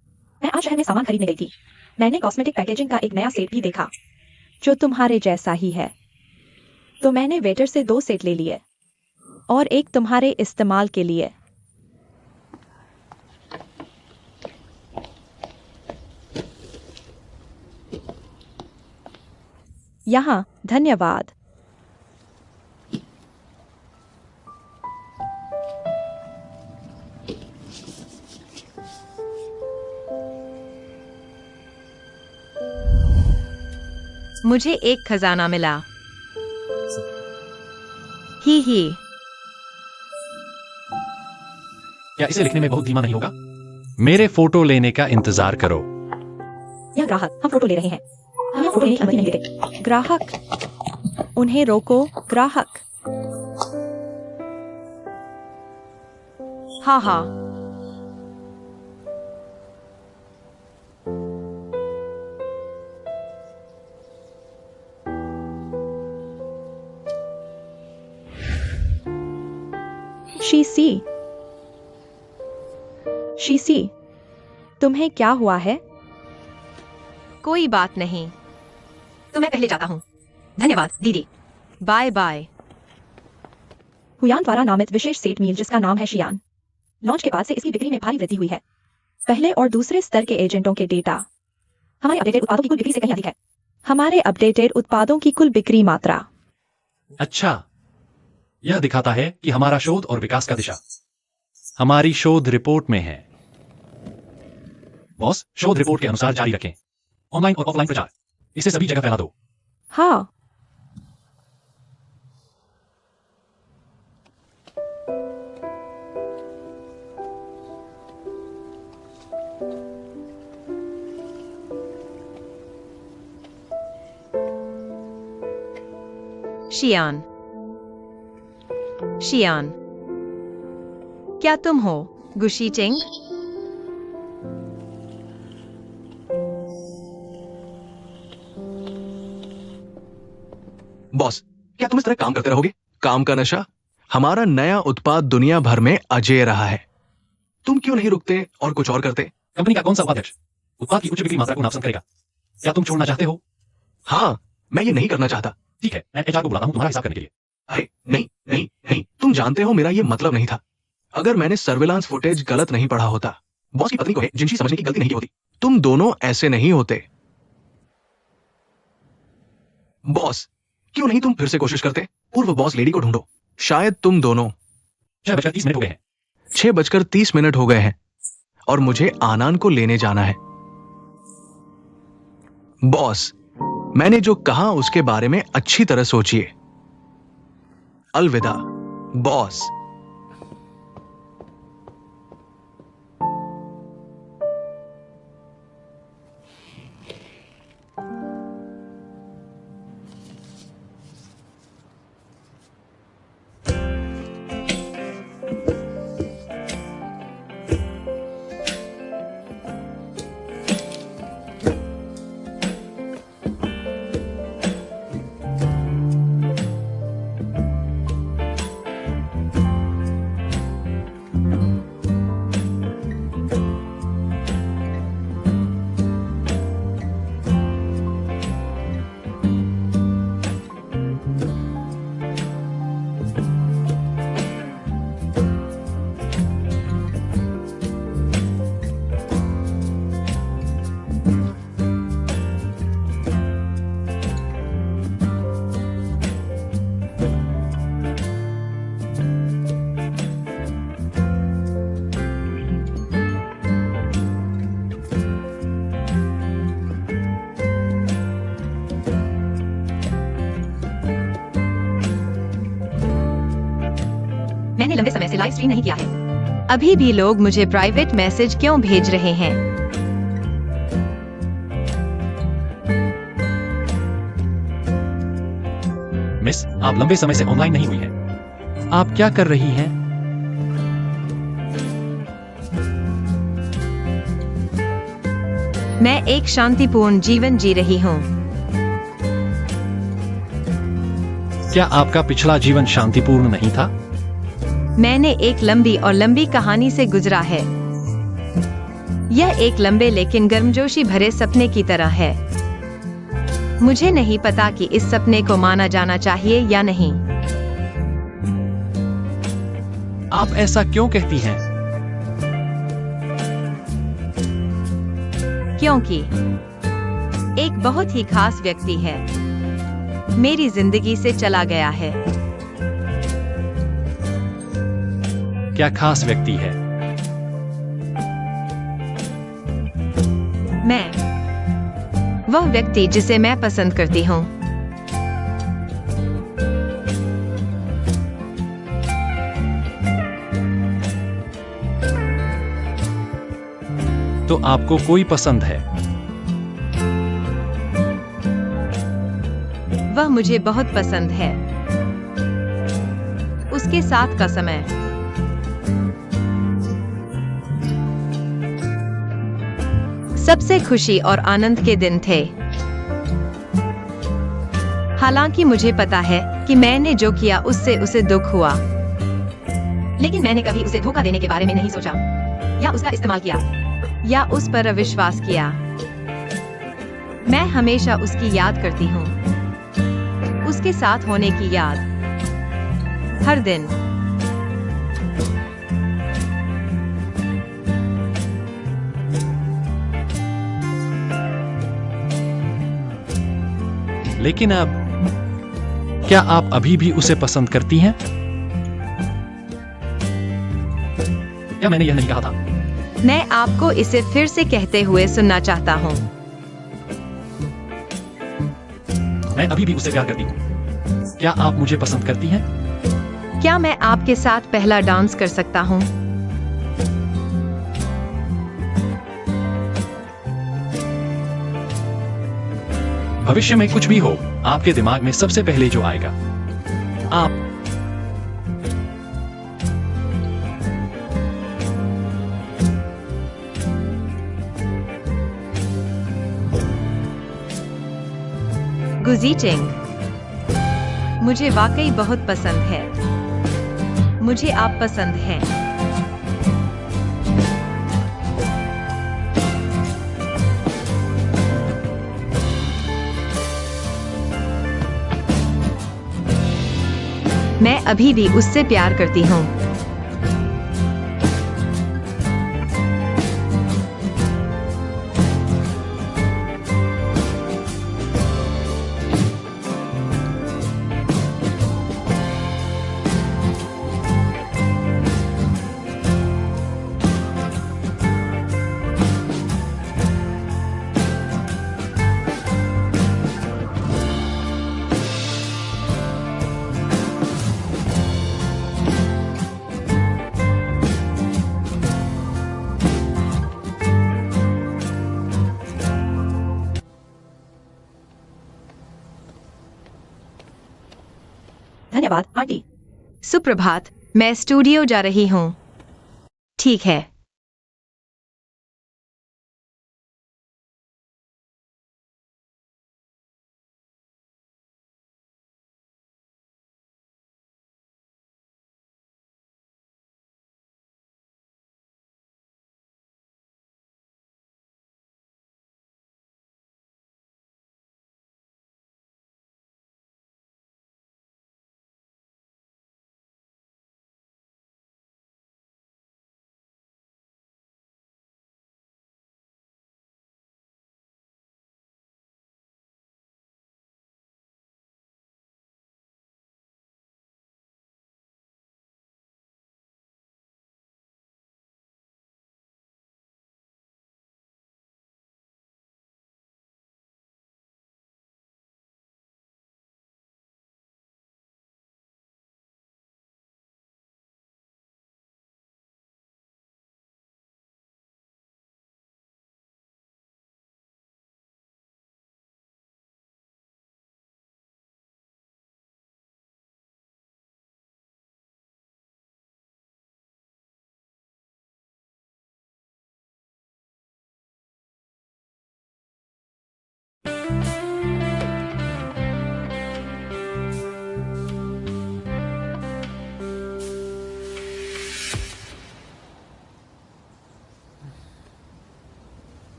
मैं आज शहर में सामान खरीदने गई थी। मैंने कॉस्मेटिक पैकेजिंग का एक नया सेट भी देखा जो तुम्हारे जैसा ही है। तो मैंने वेटर से 2 सेट ले लिए और एक तुम्हारे इस्तेमाल के लिए। यहाँ, धन्यवाद। मुझे एक खजाना मिला। ही। क्या इसे लिखने में बहुत धीमा नहीं होगा? मेरे फोटो लेने का इंतजार करो। यह ग्राहक, हम फोटो ले रहे हैं। हमें फोटो लेने की अनुमति नहीं देते। ग्राहक, उन्हें रोको। ग्राहक, हाँ हाँ। शीशी, शीशी, तुम्हें क्या हुआ है? कोई बात नहीं। तो मैं पहले जाता हूँ। धन्यवाद दीदी। Bye bye. हुयान द्वारा नामित विशेष सेट मील जिसका नाम है शियान। लॉन्च के बाद से इसकी बिक्री में भारी वृद्धि हुई है। पहले और दूसरे स्तर के एजेंटों के डेटा हमारे अपडेटेड उत्पादों की कुल बिक्री से कहीं अधिक है। हमारे अपडेटेड उत्पादों की कुल बिक्री मात्रा। अच्छा, यह दिखाता है कि हमारा शोध और विकास का दिशा हमारी शोध रिपोर्ट में है। बॉस, शोध रिपोर्ट के अनुसार जारी रखें। ऑनलाइन और ऑफलाइन प्रचार, इसे सभी जगह फैला दो। हाँ। शियान, शियान, क्या तुम हो गुशी चिंग? बॉस, क्या तुम इस तरह काम करते रहोगे? काम का नशा? हमारा नया उत्पाद दुनिया भर में अजेय रहा है। तुम क्यों नहीं रुकते और कुछ और करते? कंपनी का कौन सा उपाध्यक्ष उत्पाद की उच्च बिक्री मात्रा को नापसंद करेगा? क्या तुम छोड़ना चाहते हो? हाँ, मैं ये नहीं करना चाहता। ठीक है, मैं एचआर को बुलाता हूँ तुम्हारा हिसाब करने के लिए। अरे नहीं नहीं नहीं, तुम जानते हो मेरा ये मतलब नहीं था। अगर मैंने सर्विलांस फुटेज गलत नहीं पढ़ा होता, बॉस की पत्नी को जिनसी समझने की गलती नहीं की होती, तुम दोनों ऐसे नहीं होते। बॉस, क्यों नहीं तुम फिर से कोशिश करते? पूर्व बॉस लेडी को ढूंढो। शायद तुम दोनों। 6:30 हो गए हैं। 6:30 हो गए हैं और मुझे आनंद को लेने जाना है। बॉस, मैंने जो कहा उसके बारे में अच्छी तरह सोचिए। अलविदा, बॉस। मैंने लंबे समय से लाइव स्ट्रीम नहीं किया है। अभी भी लोग मुझे प्राइवेट मैसेज क्यों भेज रहे हैं? मिस, आप लंबे समय से ऑनलाइन नहीं हुई हैं। आप क्या कर रही हैं? मैं एक शांतिपूर्ण जीवन जी रही हूँ। क्या आपका पिछला जीवन शांतिपूर्ण नहीं था? मैंने एक लंबी और लंबी कहानी से गुजरा है। यह एक लंबे लेकिन गर्मजोशी भरे सपने की तरह है। मुझे नहीं पता कि इस सपने को माना जाना चाहिए या नहीं। आप ऐसा क्यों कहती हैं? क्योंकि एक बहुत ही खास व्यक्ति है मेरी जिंदगी से चला गया है। क्या खास व्यक्ति है? मैं, वह व्यक्ति जिसे मैं पसंद करती हूँ। तो आपको कोई पसंद है? वह मुझे बहुत पसंद है। उसके साथ का समय सबसे खुशी और आनंद के दिन थे। हालांकि मुझे पता है कि मैंने जो किया उससे उसे दुख हुआ, लेकिन मैंने कभी उसे धोखा देने के बारे में नहीं सोचा, या उसका इस्तेमाल किया, या उस पर अविश्वास किया। मैं हमेशा उसकी याद करती हूँ, उसके साथ होने की याद, हर दिन। लेकिन अब क्या आप अभी भी उसे पसंद करती हैं? क्या मैंने यह नहीं कहा था मैं आपको इसे फिर से कहते हुए सुनना चाहता हूँ। मैं अभी भी उससे प्यार करती हूँ। क्या आप मुझे पसंद करती हैं? क्या मैं आपके साथ पहला डांस कर सकता हूँ? भविष्य में कुछ भी हो, आपके दिमाग में सबसे पहले जो आएगा, आप। गुजी चिंग, मुझे वाकई बहुत पसंद है। मुझे आप पसंद हैं। मैं अभी भी उससे प्यार करती हूँ। धन्यवाद आंटी। सुप्रभात, मैं स्टूडियो जा रही हूँ। ठीक है।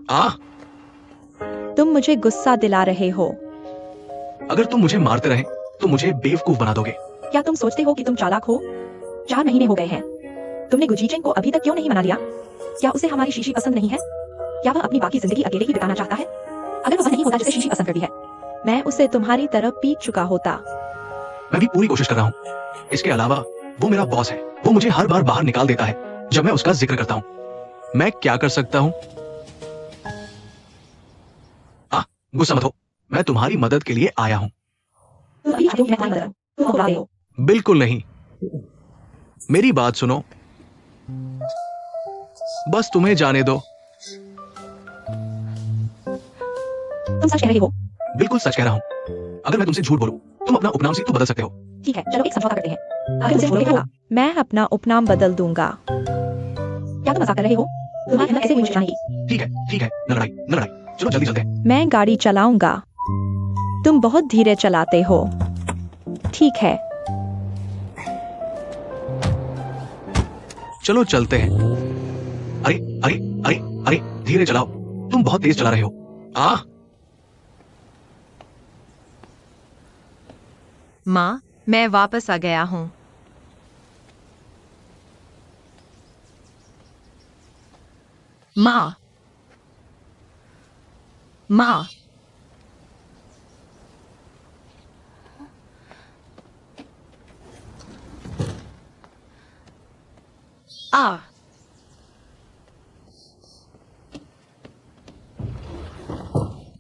आ, तुम मुझे गुस्सा दिला रहे हो। अगर तुम मुझे मारते रहे तो मुझे बेवकूफ बना दोगे। क्या तुम सोचते हो कि तुम चालाक हो? 4 महीने हो गए हैं। तुमने गुजीचेन को अभी तक क्यों नहीं मना लिया? क्या उसे हमारी शीशी पसंद नहीं है? क्या वह अपनी बाकी जिंदगी अकेले ही बिताना चाहता है? अगर वह नहीं होता जिसे शीशी पसंद करती है, मैं उसे तुम्हारी तरफ पीट चुका होता। मैं भी पूरी कोशिश कर रहा हूँ। इसके अलावा वो मेरा बॉस है। वो मुझे हर बार बाहर निकाल देता है जब मैं उसका जिक्र करता हूँ। मैं क्या कर सकता हूँ? गुस्सा मत हो, मैं तुम्हारी मदद के लिए आया हूँ। तुम अभी चाहते हो कि मैं तुम्हारी मदद करूं? तुम बुला रहे हो। बिल्कुल नहीं, मेरी बात सुनो। बस तुम्हें जाने दो। तुम सच कह रहे हो? बिल्कुल सच कह रहा हूँ। अगर मैं तुमसे झूठ बोलूं, तुम अपना उपनाम से तो बदल सकते हो। ठीक है, चलो एक समझौता करते हैं। अगर मुझे झूठ बोलेगा, मैं अपना उपनाम बदल दूंगा। क्या तुम मजाक कर रहे हो? तुम्हारी हिम्मत कैसे हुई मुझे जाने की? ठीक है, न लड़ाई न लड़ाई। चलो जल्दी चलते हैं। मैं गाड़ी चलाऊंगा। तुम बहुत धीरे चलाते हो। ठीक है। चलो चलते हैं। अरे अरे अरे अरे, धीरे चलाओ, तुम बहुत तेज चला रहे हो। माँ, मैं वापस आ गया हूँ। माँ, माँ, आ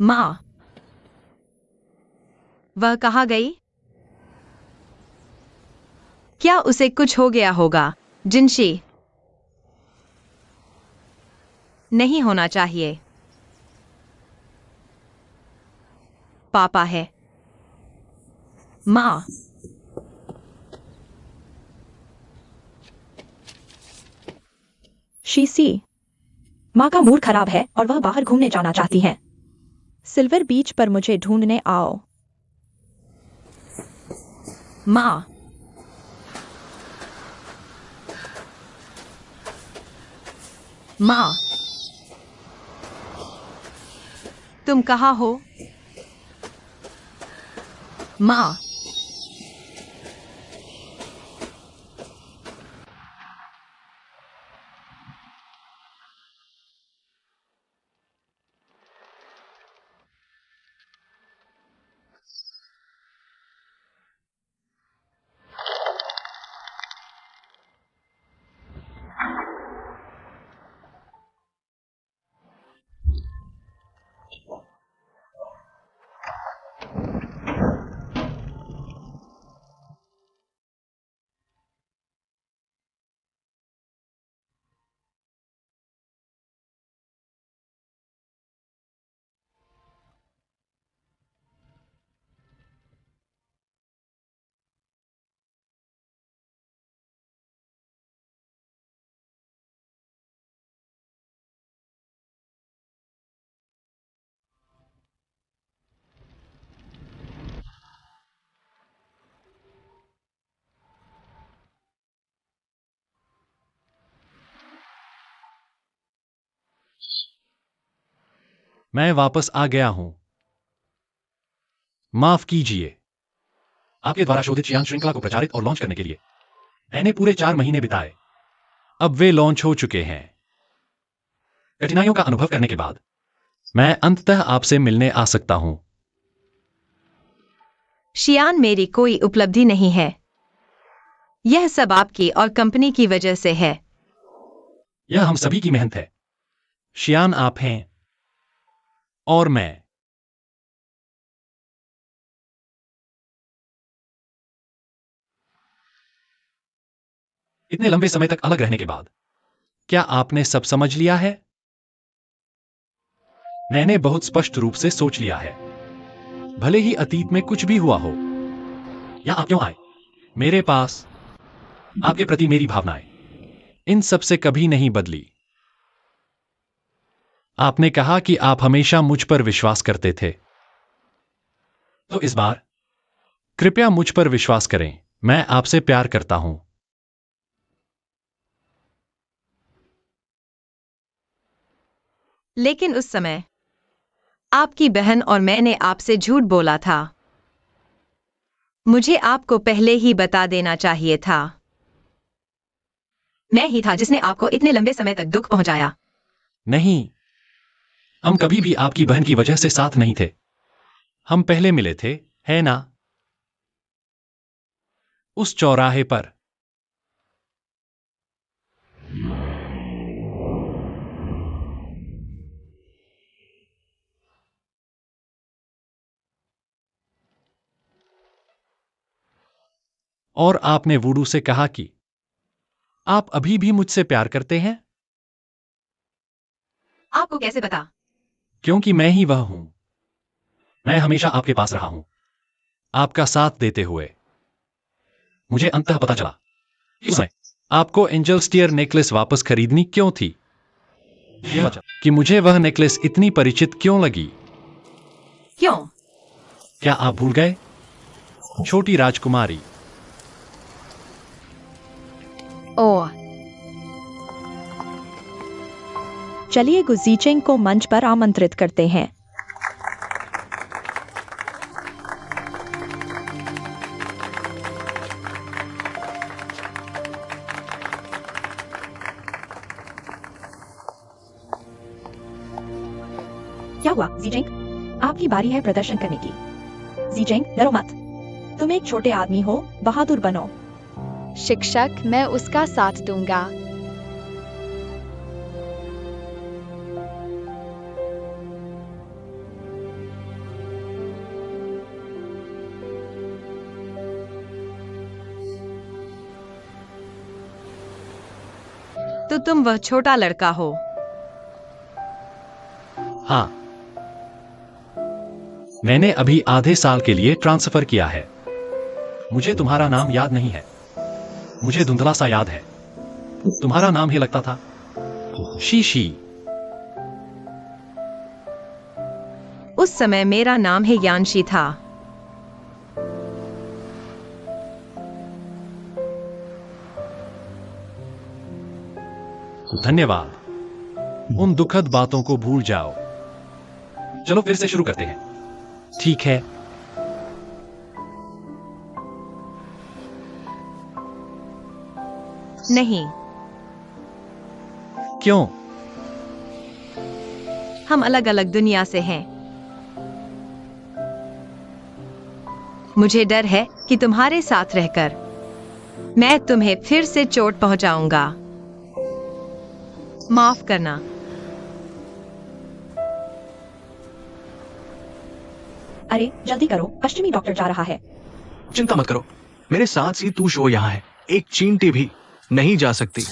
माँ, वह कहाँ गई? क्या उसे कुछ हो गया होगा? जिनशी, नहीं होना चाहिए। पापा है। माँ, शीसी, माँ का मूड खराब है और वह बाहर घूमने जाना चाहती हैं। सिल्वर बीच पर मुझे ढूंढने आओ। माँ, माँ, तुम कहाँ हो? माँ, मैं वापस आ गया हूं। माफ कीजिए। आपके द्वारा शोधित शियान श्रृंखला को प्रचारित और लॉन्च करने के लिए मैंने पूरे 4 महीने बिताए। अब वे लॉन्च हो चुके हैं। कठिनाइयों का अनुभव करने के बाद मैं अंततः आपसे मिलने आ सकता हूं। शियान, मेरी कोई उपलब्धि नहीं है। यह सब आपकी और कंपनी की वजह से है। यह हम सभी की मेहनत है। शियान, आप हैं और मैं। इतने लंबे समय तक अलग रहने के बाद क्या आपने सब समझ लिया है? मैंने बहुत स्पष्ट रूप से सोच लिया है। भले ही अतीत में कुछ भी हुआ हो। या आप क्यों आए? मेरे पास आपके प्रति मेरी भावनाएं इन सब से कभी नहीं बदली। आपने कहा कि आप हमेशा मुझ पर विश्वास करते थे। तो इस बार कृपया मुझ पर विश्वास करें। मैं आपसे प्यार करता हूं। लेकिन उस समय आपकी बहन और मैंने आपसे झूठ बोला था। मुझे आपको पहले ही बता देना चाहिए था। मैं ही था जिसने आपको इतने लंबे समय तक दुख पहुंचाया। नहीं, हम कभी भी आपकी बहन की वजह से साथ नहीं थे। हम पहले मिले थे, है ना? उस चौराहे पर। और आपने वुडू से कहा कि आप अभी भी मुझसे प्यार करते हैं। आपको कैसे पता? क्योंकि मैं ही वह हूं। मैं हमेशा आपके पास रहा हूं, आपका साथ देते हुए। मुझे अंततः पता चला कि उस समय आपको एंजल स्टीयर नेकलेस वापस खरीदनी क्यों थी। यह कि मुझे वह नेकलेस इतनी परिचित क्यों लगी। क्यों? क्या आप भूल गए? छोटी राजकुमारी। ओह, चलिए गुजीचेंग को मंच पर आमंत्रित करते हैं। क्या हुआ जीजेंग? आपकी बारी है प्रदर्शन करने की। जीजेंग, डरो मत। तुम एक छोटे आदमी हो, बहादुर बनो। शिक्षक, मैं उसका साथ दूंगा। तो तुम वह छोटा लड़का हो। हाँ, मैंने अभी आधे साल के लिए ट्रांसफर किया है। मुझे तुम्हारा नाम याद नहीं है। मुझे धुंधला सा याद है। तुम्हारा नाम ही लगता था शीशी। उस समय मेरा नाम ही यानशी था। धन्यवाद। उन दुखद बातों को भूल जाओ। चलो फिर से शुरू करते हैं। ठीक है। नहीं, क्यों? हम अलग अलग दुनिया से हैं। मुझे डर है कि तुम्हारे साथ रहकर मैं तुम्हें फिर से चोट पहुंचाऊंगा। माफ करना। अरे जल्दी करो, पश्चिमी डॉक्टर जा रहा है। चिंता मत करो, मेरे साथ ही तू शो यहाँ है। एक चींटी भी नहीं जा सकती।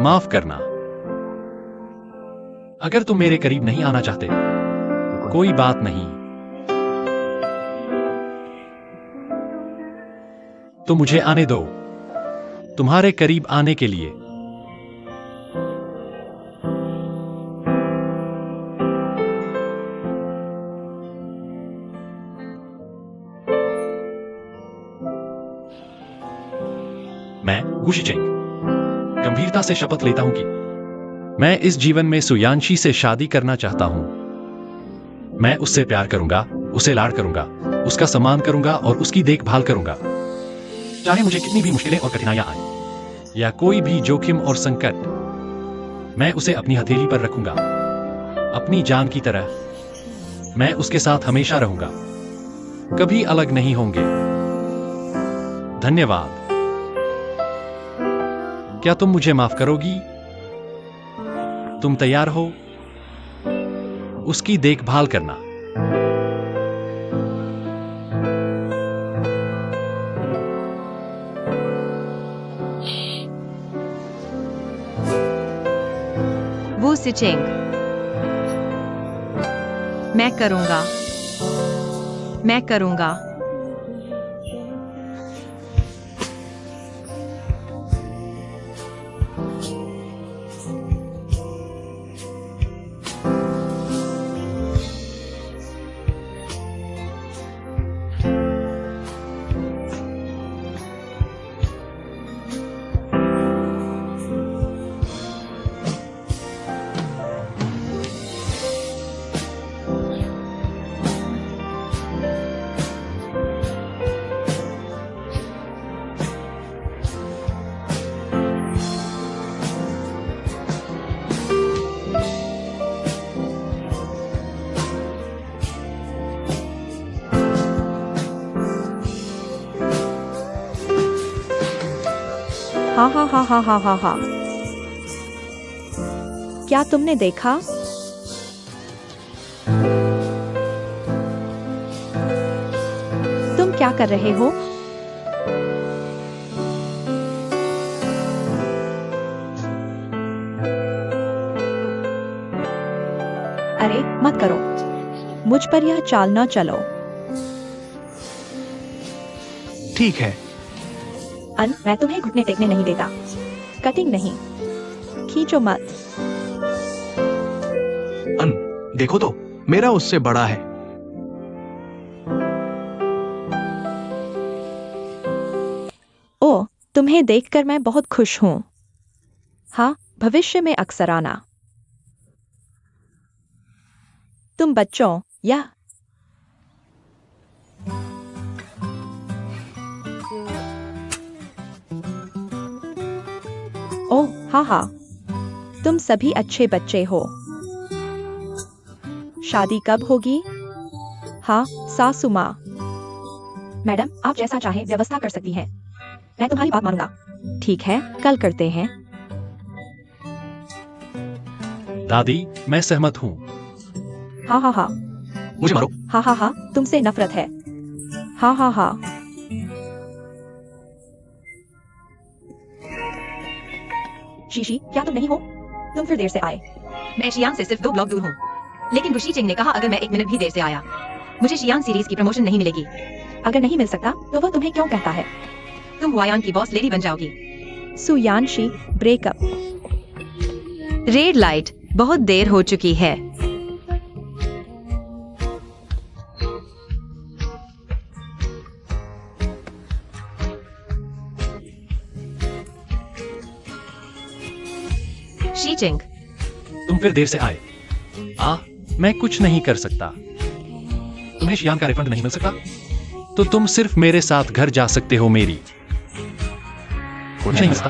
माफ करना। अगर तुम मेरे करीब नहीं आना चाहते, कोई बात नहीं। तो मुझे आने दो, तुम्हारे करीब आने के लिए। मैं गुशिचेंग गंभीरता से शपथ लेता हूं कि मैं इस जीवन में सुयांशी से शादी करना चाहता हूं। मैं उससे प्यार करूंगा, उसे लाड करूंगा, उसका सम्मान करूंगा और उसकी देखभाल करूंगा, चाहे मुझे कितनी भी मुश्किलें और कठिनाइयां आए या कोई भी जोखिम और संकट। मैं उसे अपनी हथेली पर रखूंगा, अपनी जान की तरह। मैं उसके साथ हमेशा रहूंगा, कभी अलग नहीं होंगे। धन्यवाद। क्या तुम मुझे माफ करोगी? तुम तैयार हो उसकी देखभाल करना? वो सिचेंग, मैं करूंगा, मैं करूंगा। हा हा हा हा हा हा हा। क्या तुमने देखा? तुम क्या कर रहे हो? अरे मत करो, मुझ पर यह चाल न चलो। ठीक है। मैं तुम्हें घुटने टेकने नहीं देता। कटिंग नहीं, खींचो मत। देखो तो, मेरा उससे बड़ा है। ओ, तुम्हें देखकर मैं बहुत खुश हूं। हाँ, भविष्य में अक्सर आना। तुम बच्चों या ओह हाँ हाँ, तुम सभी अच्छे बच्चे हो। शादी कब होगी? हाँ, सासू माँ। मैडम, आप जैसा चाहे व्यवस्था कर सकती हैं। मैं तुम्हारी बात मानूंगा। ठीक है, कल करते हैं। दादी, मैं सहमत हूँ। हाँ हाँ हाँ। मुझे मारो। हाँ हाँ हाँ, तुमसे नफरत है। हाँ हाँ हाँ। शीशी, क्या तुम नहीं हो? तुम फिर देर से आए। मैं शियांग से सिर्फ 2 ब्लॉक दूर हूँ, लेकिन गुशी चिंग ने कहा अगर मैं 1 मिनट भी देर से आया मुझे शियांग सीरीज की प्रमोशन नहीं मिलेगी। अगर नहीं मिल सकता तो वह तुम्हें क्यों कहता है? तुम हुआयान की बॉस लेडी बन जाओगी। सुयानशी, ब्रेकअप। रेड लाइट, बहुत देर हो चुकी है। शी चिंग, तुम फिर देर से आए। मैं कुछ नहीं कर सकता। तुम्हें शियांग का रिफंड नहीं मिल सकता तो तुम सिर्फ मेरे साथ घर जा सकते हो। मेरी कुछ नहीं मिलता।